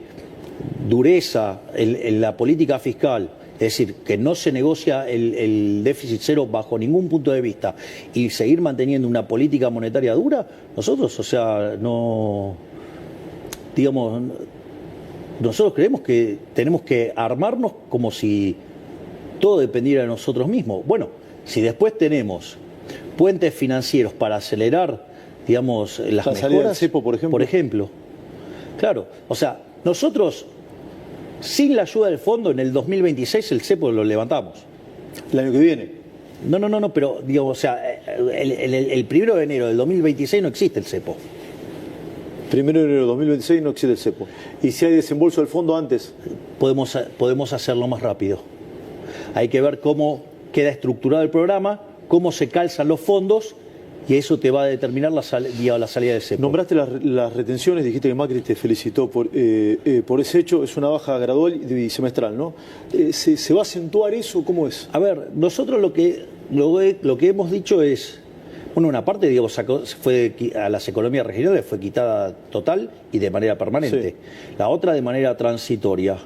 dureza en la política fiscal, es decir, que no se negocia el déficit cero bajo ningún punto de vista y seguir manteniendo una política monetaria dura, nosotros, o sea, no, digamos, nosotros creemos que tenemos que armarnos como si todo dependiera de nosotros mismos. Bueno, si después tenemos puentes financieros para acelerar, digamos, las La salida del mejoras. cepo, por ejemplo. Por ejemplo. Claro, o sea, nosotros, sin la ayuda del fondo, en el 2026 el cepo lo levantamos. El año que viene. No, pero, digamos, o sea, el 1 de enero del 2026 no existe el cepo. 1 de enero de 2026 no existe el cepo. Y si hay desembolso del fondo antes. Podemos hacerlo más rápido. Hay que ver cómo queda estructurado el programa, cómo se calzan los fondos, y eso te va a determinar la salida del cepo. Nombraste las retenciones, dijiste que Macri te felicitó por ese hecho. Es una baja gradual y semestral, ¿no? ¿Se va a acentuar eso? ¿Cómo es? A ver, nosotros lo que hemos dicho es, bueno, una parte, digamos, fue a las economías regionales fue quitada total y de manera permanente. Sí. La otra de manera transitoria,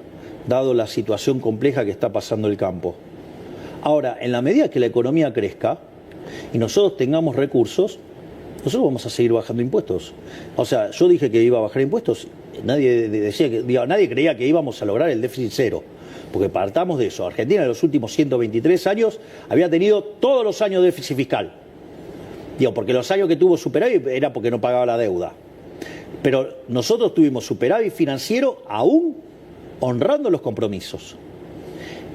dado la situación compleja que está pasando el campo. Ahora, en la medida que la economía crezca y nosotros tengamos recursos, nosotros vamos a seguir bajando impuestos. O sea, yo dije que iba a bajar impuestos, nadie creía que íbamos a lograr el déficit cero, porque partamos de eso. Argentina en los últimos 123 años había tenido todos los años déficit fiscal. Porque los años que tuvo superávit era porque no pagaba la deuda. Pero nosotros tuvimos superávit financiero aún honrando los compromisos.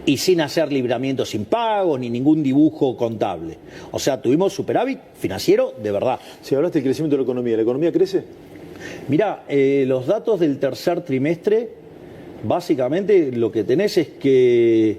Y sin hacer libramientos sin pagos ni ningún dibujo contable. O sea, tuvimos superávit financiero de verdad. Si hablaste del crecimiento de la economía crece? Mirá, los datos del tercer trimestre, básicamente lo que tenés es que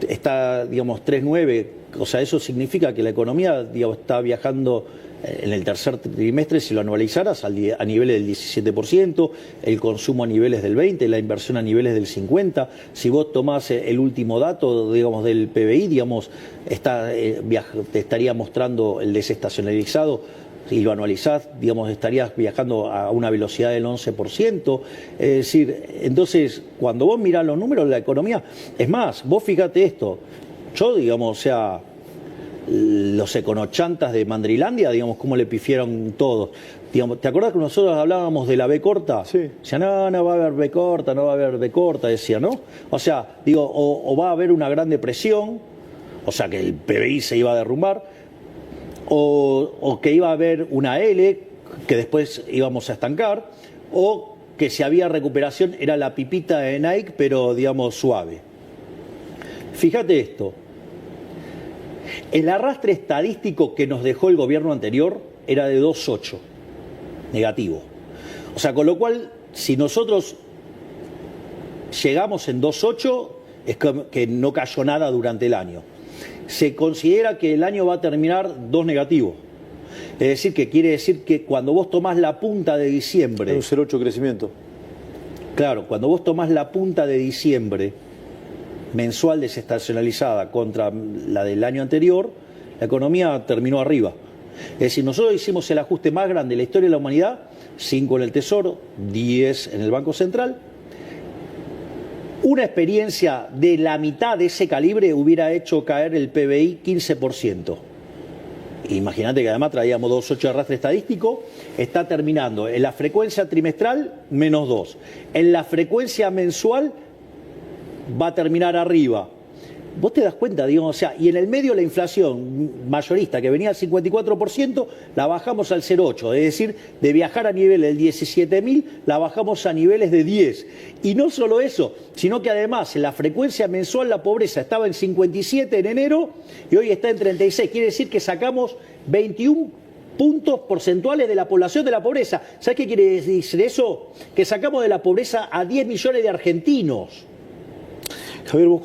está, digamos, 3,9. O sea, eso significa que la economía, digamos, está viajando en el tercer trimestre, si lo anualizaras, a niveles del 17%, el consumo a niveles del 20%, la inversión a niveles del 50%. Si vos tomás el último dato, digamos, del PBI, digamos, te estaría mostrando el desestacionalizado. Si lo anualizás, digamos, estarías viajando a una velocidad del 11%. Es decir, entonces, cuando vos mirás los números de la economía, es más, vos fíjate esto. Yo, digamos, o sea, los econochantas de Mandrilandia, digamos, cómo le pifiaron todos. Digamos, ¿te acordás que nosotros hablábamos de la B corta? Sí. Decían, no va a haber B corta, no va a haber B corta, decía, ¿no? O sea, digo, o va a haber una gran depresión, o sea, que el PBI se iba a derrumbar, o que iba a haber una L, que después íbamos a estancar, o que si había recuperación era la pipita de Nike, pero, digamos, suave. Fíjate esto, el arrastre estadístico que nos dejó el gobierno anterior era de 2,8, negativo. O sea, con lo cual, si nosotros llegamos en 2,8, es que no cayó nada durante el año. Se considera que el año va a terminar 2 negativo. Es decir, que quiere decir que cuando vos tomás la punta de diciembre... Un 0,8 crecimiento. Claro, cuando vos tomás la punta de diciembre mensual desestacionalizada contra la del año anterior, la economía terminó arriba. Es decir, nosotros hicimos el ajuste más grande de la historia de la humanidad, 5 en el Tesoro, 10 en el Banco Central. Una experiencia de la mitad de ese calibre hubiera hecho caer el PBI 15%. Imagínate que además traíamos 2,8 de arrastre estadístico, está terminando en la frecuencia trimestral -2, en la frecuencia mensual va a terminar arriba. Vos te das cuenta, digamos, o sea, y en el medio la inflación mayorista que venía al 54%, la bajamos al 0,8, es decir, de viajar a niveles del 17.000, la bajamos a niveles de 10. Y no solo eso, sino que además en la frecuencia mensual la pobreza estaba en 57 en enero y hoy está en 36. Quiere decir que sacamos 21 puntos porcentuales de la población de la pobreza. ¿Sabes qué quiere decir eso? Que sacamos de la pobreza a 10 millones de argentinos. Javier, vos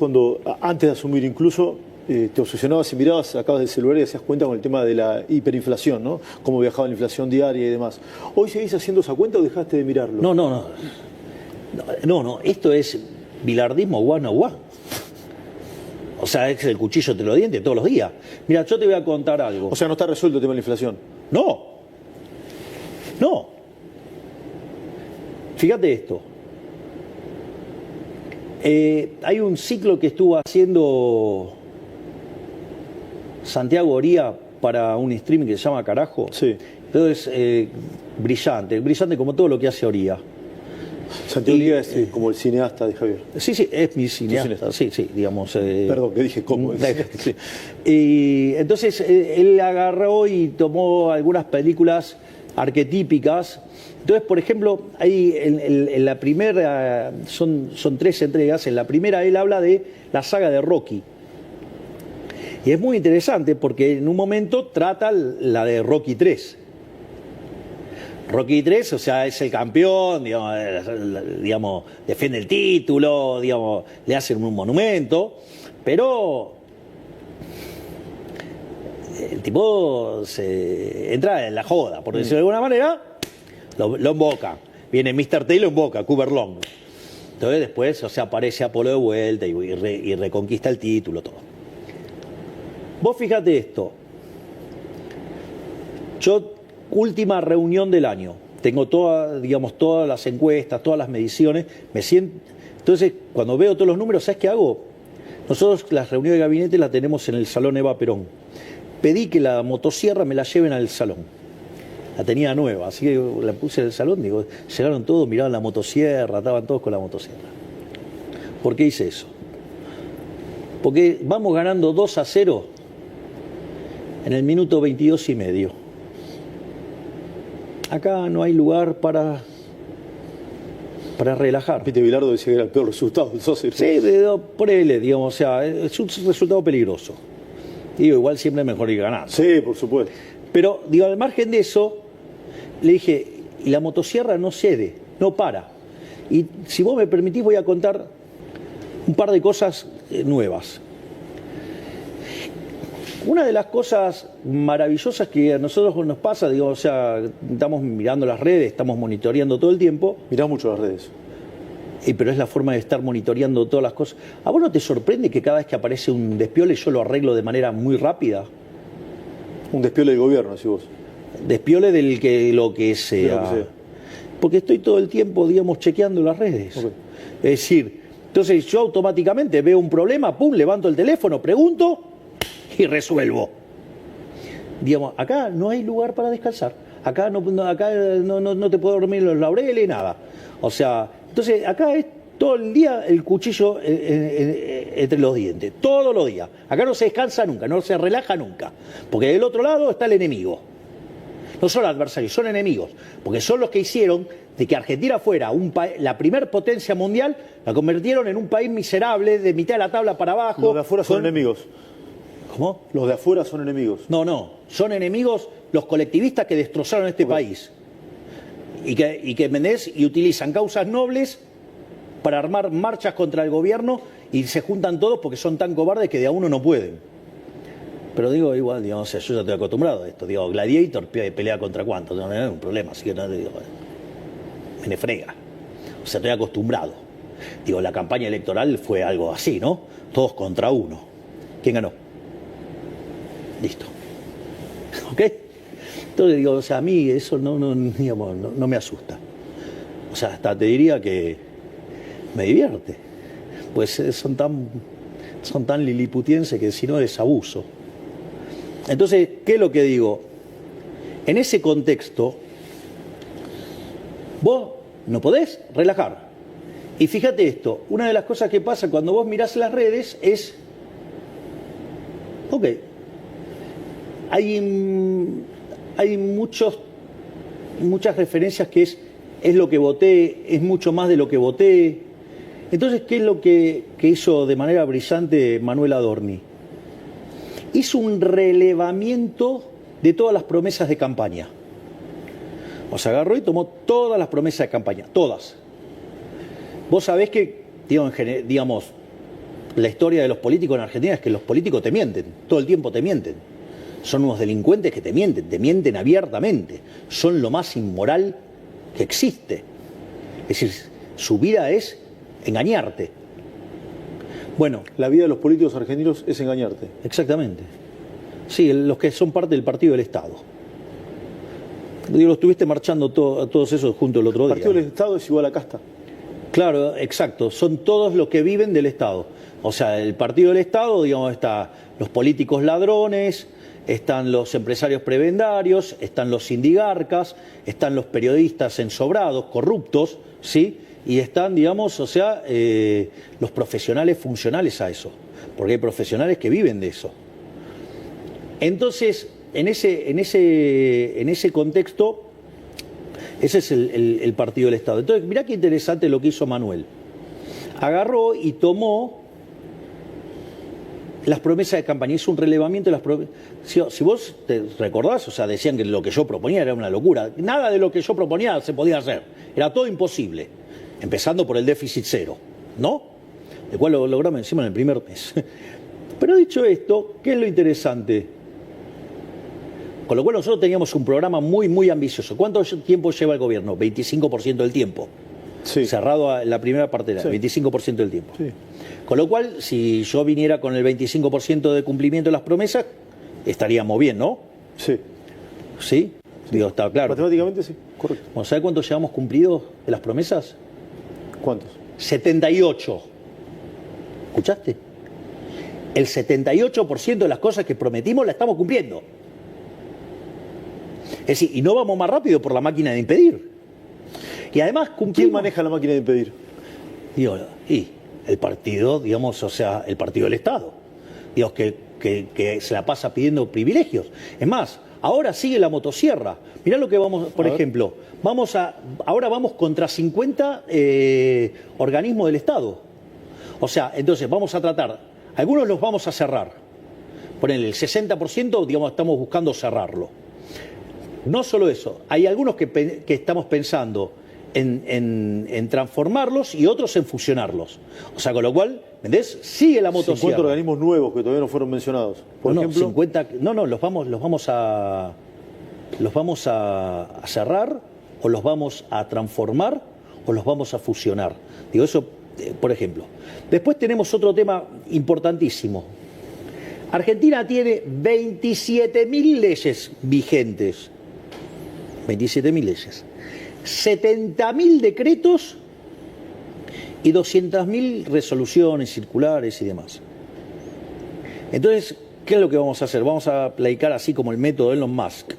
antes de asumir incluso, te obsesionabas y mirabas, sacabas del celular y hacías cuenta con el tema de la hiperinflación, ¿no? Cómo viajaba la inflación diaria y demás. ¿Hoy seguís haciendo esa cuenta o dejaste de mirarlo? No, esto es bilardismo one-on-one. O sea, es el cuchillo entre los dientes todos los días. Mira, yo te voy a contar algo. O sea, no está resuelto el tema de la inflación. No. Fíjate esto. Hay un ciclo que estuvo haciendo Santiago Oría para un streaming que se llama Carajo. Sí. Entonces, brillante como todo lo que hace Oría. Santiago Liga es como el cineasta de Javier. Sí, sí, es mi cineasta. Sí, sí, digamos. Perdón, que dije cómo. Sí. Y entonces él agarró y tomó algunas películas arquetípicas. Entonces, por ejemplo, ahí en la primera, son 3 entregas. En la primera él habla de la saga de Rocky. Y es muy interesante porque en un momento trata la de Rocky 3. Rocky 3, o sea, es el campeón, digamos, defiende el título, digamos, le hacen un monumento, pero el tipo se entra en la joda, por decirlo de alguna manera, lo emboca. Viene Mr. T y lo emboca, Cooper Long. Entonces después, o sea, aparece Apolo de vuelta y reconquista el título, todo. Vos fíjate esto. Yo, última reunión del año, tengo todas las encuestas, todas las mediciones, me siento. Entonces, cuando veo todos los números, ¿sabes qué hago? Nosotros las reuniones de gabinete las tenemos en el Salón Eva Perón. Pedí que la motosierra me la lleven al salón. La tenía nueva, así que la puse en el salón, digo, llegaron todos, miraban la motosierra, estaban todos con la motosierra. ¿Por qué hice eso? Porque vamos ganando 2-0 en el minuto 22 y medio. Acá no hay lugar para relajar. Viste, Bilardo decía que era el peor resultado del 2-0. Sí, por él, digamos, o sea, es un resultado peligroso. Digo, igual siempre es mejor ir ganando. Sí, por supuesto. Pero, digo, al margen de eso, le dije, y la motosierra no cede, no para. Y si vos me permitís, voy a contar un par de cosas nuevas. Una de las cosas maravillosas que a nosotros nos pasa, digo, o sea, estamos mirando las redes, estamos monitoreando todo el tiempo. Mirá mucho las redes. Pero es la forma de estar monitoreando todas las cosas. ¿A vos no te sorprende que cada vez que aparece un despiole yo lo arreglo de manera muy rápida? Un despiole del gobierno, decís vos. Despiole del que lo que sea. Porque estoy todo el tiempo, digamos, chequeando las redes. Okay. Es decir, entonces yo automáticamente veo un problema, pum, levanto el teléfono, pregunto y resuelvo. Digamos, acá no hay lugar para descansar. Acá no te puedo dormir en los laureles, nada. O sea, entonces acá es todo el día el cuchillo entre los dientes, todos los días. Acá no se descansa nunca, no se relaja nunca. Porque del otro lado está el enemigo. No son adversarios, son enemigos. Porque son los que hicieron de que Argentina fuera la primer potencia mundial, la convirtieron en un país miserable, de mitad de la tabla para abajo. Los de afuera son enemigos. ¿Cómo? Los de afuera son enemigos. No, son enemigos los colectivistas que destrozaron este país. Y que ¿entendés? Y utilizan causas nobles para armar marchas contra el gobierno y se juntan todos porque son tan cobardes que de a uno no pueden. Pero digo, igual, digamos, o sea, yo ya estoy acostumbrado a esto. Digo, Gladiator pelea contra cuántos, no hay un problema, así que no digo, me frega. O sea, estoy acostumbrado. Digo, la campaña electoral fue algo así, ¿no? Todos contra uno. ¿Quién ganó? Listo. ¿Ok? Entonces digo, o sea, a mí eso digamos, no me asusta. O sea, hasta te diría que me divierte. Pues son tan liliputienses que si no es abuso. Entonces, ¿qué es lo que digo? En ese contexto, vos no podés relajar. Y fíjate esto, una de las cosas que pasa cuando vos mirás las redes es, ok, hay muchas referencias que es lo que voté, es mucho más de lo que voté. Entonces, ¿qué es lo que hizo de manera brillante Manuel Adorni? Hizo un relevamiento de todas las promesas de campaña. O sea, agarró y tomó todas las promesas de campaña, todas. Vos sabés que, digamos, la historia de los políticos en Argentina es que los políticos te mienten, todo el tiempo te mienten. Son unos delincuentes que te mienten abiertamente. Son lo más inmoral que existe. Es decir, su vida es engañarte. Bueno, la vida de los políticos argentinos es engañarte. Exactamente. Sí, los que son parte del partido del Estado. Digo, lo estuviste marchando todos esos juntos el otro día. El partido del Estado es igual a casta. Claro, exacto. Son todos los que viven del Estado. O sea, el partido del Estado, digamos, está los políticos ladrones, están los empresarios prebendarios, están los sindigarcas, están los periodistas ensobrados, corruptos, ¿sí? y están, digamos, o sea, los profesionales funcionales a eso, porque hay profesionales que viven de eso. Entonces, en ese contexto, ese es el partido del Estado. Entonces, mirá qué interesante lo que hizo Manuel. Agarró y tomó las promesas de campaña, hizo un relevamiento de las promesas. Si vos te recordás, o sea, decían que lo que yo proponía era una locura. Nada de lo que yo proponía se podía hacer. Era todo imposible. Empezando por el déficit cero, ¿no? El cual lo logramos encima en el primer mes. Pero dicho esto, ¿qué es lo interesante? Con lo cual nosotros teníamos un programa muy, muy ambicioso. ¿Cuánto tiempo lleva el gobierno? 25% del tiempo. Sí. Cerrado a la primera parte, Sí. 25% del tiempo. Sí. Con lo cual, si yo viniera con el 25% de cumplimiento de las promesas, estaríamos bien, ¿no? Sí. ¿Sí? Digo, está claro. Matemáticamente sí, correcto. Bueno, ¿sabe cuántos llevamos cumplidos de las promesas? ¿Cuántos? 78. ¿Escuchaste? El 78% de las cosas que prometimos la estamos cumpliendo. Es decir, y no vamos más rápido por la máquina de impedir. Y además cumplimos... ¿Quién maneja la máquina de impedir? Digo, y el partido, digamos, o sea, el partido del Estado. Digamos, que se la pasa pidiendo privilegios. Es más, ahora sigue la motosierra. Mirá lo que vamos, por ejemplo, ahora vamos contra 50 organismos del Estado. O sea, entonces vamos a tratar, algunos los vamos a cerrar. Ponele el 60%, digamos, estamos buscando cerrarlo. No solo eso, hay algunos que estamos pensando en transformarlos y otros en fusionarlos. O sea, con lo cual, ¿entendés? Sigue la motosierra. 50 organismos nuevos que todavía no fueron mencionados. Por ejemplo, 50, los vamos a cerrar, o los vamos a transformar, o los vamos a fusionar. Digo, eso, por ejemplo. Después tenemos otro tema importantísimo. Argentina tiene 27.000 leyes vigentes. 27.000 leyes. 70.000 decretos y 200.000 resoluciones circulares y demás. Entonces, ¿qué es lo que vamos a hacer? Vamos a aplicar así como el método de Elon Musk.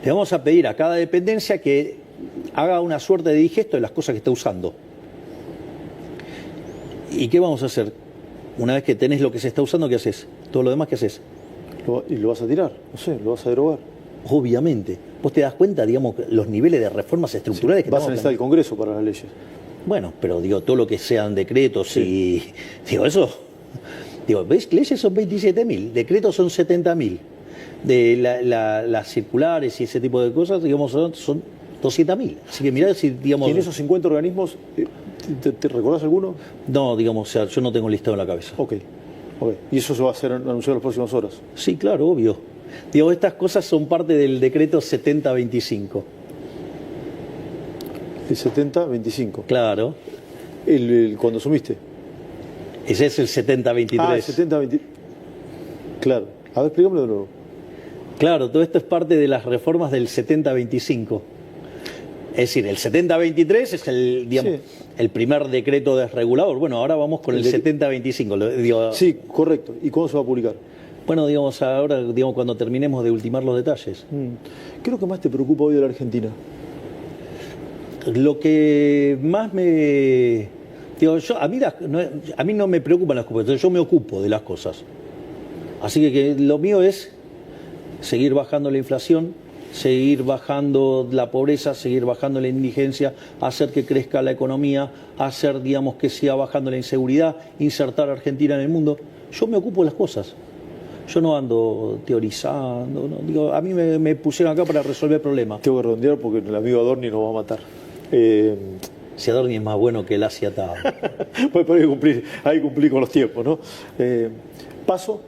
Le vamos a pedir a cada dependencia que haga una suerte de digesto de las cosas que está usando. ¿Y qué vamos a hacer? Una vez que tenés lo que se está usando, ¿qué haces? Todo lo demás, ¿qué haces? y lo vas a tirar, no sé, lo vas a derogar. Obviamente. ¿Vos te das cuenta, digamos, los niveles de reformas estructurales que vas a estamos necesitar el Congreso para las leyes. Bueno, pero digo, todo lo que sean decretos y... Digo, eso... Digo, ¿ves? Leyes son 27.000, decretos son 70.000. De las circulares y ese tipo de cosas, digamos, son 200.000. Así que mirá si, digamos... ¿Y en esos 50 organismos, te recordás alguno? No, digamos, o sea, yo no tengo listado en la cabeza. Ok. ¿Y eso se va a ser anunciado en las próximas horas? Sí, claro, obvio. Digo, estas cosas son parte del decreto 7025. El 7025. Claro. Cuando asumiste. Ese es el 7023. Ah, el 7023. Claro. A ver, explícamelo de nuevo. Claro, todo esto es parte de las reformas del 7025. Es decir, el 7023 es el, digamos, sí, el primer decreto desregulador. Bueno, ahora vamos con el 7025. Sí, correcto. ¿Y cuándo se va a publicar? Bueno, digamos, ahora, digamos, cuando terminemos de ultimar los detalles. ¿Qué es lo que más te preocupa hoy de la Argentina? Lo que más me... Digo, a mí no me preocupan las cosas, yo me ocupo de las cosas. Así que lo mío es seguir bajando la inflación, seguir bajando la pobreza, seguir bajando la indigencia, hacer que crezca la economía, hacer, digamos, que siga bajando la inseguridad, insertar a Argentina en el mundo. Yo me ocupo de las cosas. Yo no ando teorizando, no, digo, a mí me pusieron acá para resolver problemas. Tengo que redondear porque el amigo Adorni nos va a matar. Si Adorni es más bueno que el Asia atado. Pues hay que cumplir con los tiempos, ¿no? ¿Paso?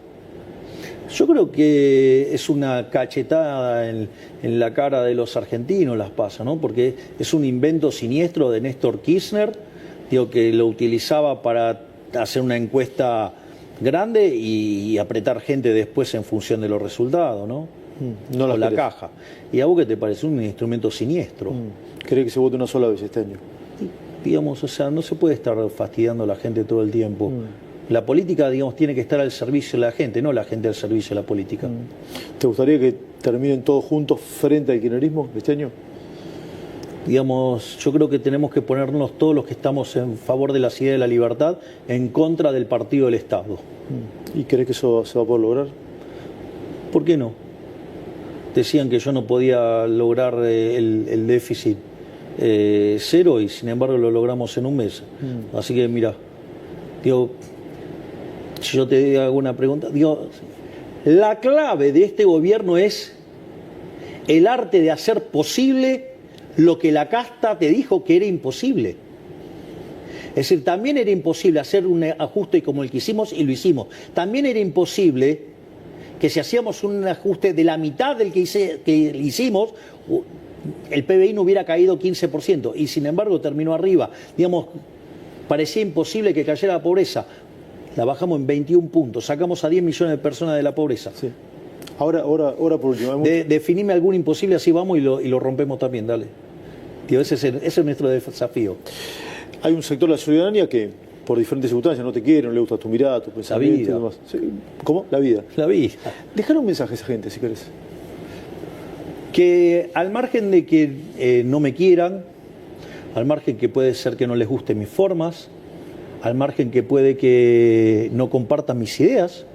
Yo creo que es una cachetada en la cara de los argentinos las PASO, ¿no? Porque es un invento siniestro de Néstor Kirchner, digo, que lo utilizaba para hacer una encuesta grande y apretar gente después en función de los resultados, ¿no? No la caja. ¿Y a vos qué te parece? Un instrumento siniestro. ¿Cree que se vote una sola vez este año? Digamos, o sea, no se puede estar fastidiando a la gente todo el tiempo. La política, digamos, tiene que estar al servicio de la gente, no la gente al servicio de la política. ¿Te gustaría que terminen todos juntos frente al kirchnerismo este año? Digamos, yo creo que tenemos que ponernos todos los que estamos en favor de la idea de la libertad en contra del partido del Estado. ¿Y crees que eso se va a poder lograr? ¿Por qué no? Decían que yo no podía lograr el déficit cero y sin embargo lo logramos en un mes. Así que mira, digo, si yo te hago una pregunta, digo, la clave de este gobierno es el arte de hacer posible lo que la casta te dijo que era imposible. Es decir, también era imposible hacer un ajuste como el que hicimos y lo hicimos. También era imposible que si hacíamos un ajuste de la mitad del que hicimos, el PBI no hubiera caído 15%, y sin embargo terminó arriba. Digamos, parecía imposible que cayera la pobreza. La bajamos en 21 puntos, sacamos a 10 millones de personas de la pobreza. Sí. Ahora por último. Definime algún imposible, así vamos y lo rompemos también, dale. Tío, ese es nuestro desafío. Hay un sector de la ciudadanía que, por diferentes circunstancias, no te quiere, no le gusta tu mirada, tu pensamiento y demás. Sí. ¿Cómo? La vida. La vida. Dejar un mensaje a esa gente, si querés. Que al margen de que no me quieran, al margen que puede ser que no les gusten mis formas, al margen que puede que no compartan mis ideas,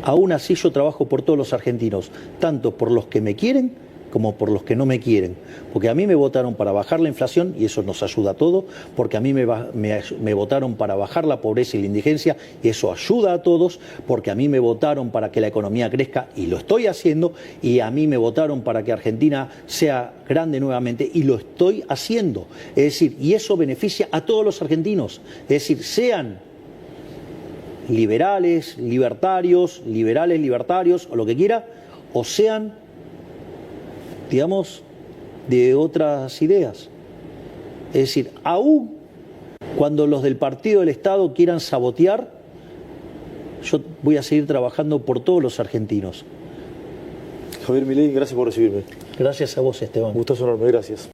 aún así yo trabajo por todos los argentinos, tanto por los que me quieren como por los que no me quieren. Porque a mí me votaron para bajar la inflación y eso nos ayuda a todos, porque a mí me votaron para bajar la pobreza y la indigencia y eso ayuda a todos, porque a mí me votaron para que la economía crezca y lo estoy haciendo, y a mí me votaron para que Argentina sea grande nuevamente y lo estoy haciendo. Es decir, y eso beneficia a todos los argentinos. Es decir, sean liberales, libertarios, o lo que quiera, o sean, digamos, de otras ideas. Es decir, aún cuando los del partido del Estado quieran sabotear, yo voy a seguir trabajando por todos los argentinos. Javier Milei, gracias por recibirme. Gracias a vos, Esteban. Gustazo enorme, gracias.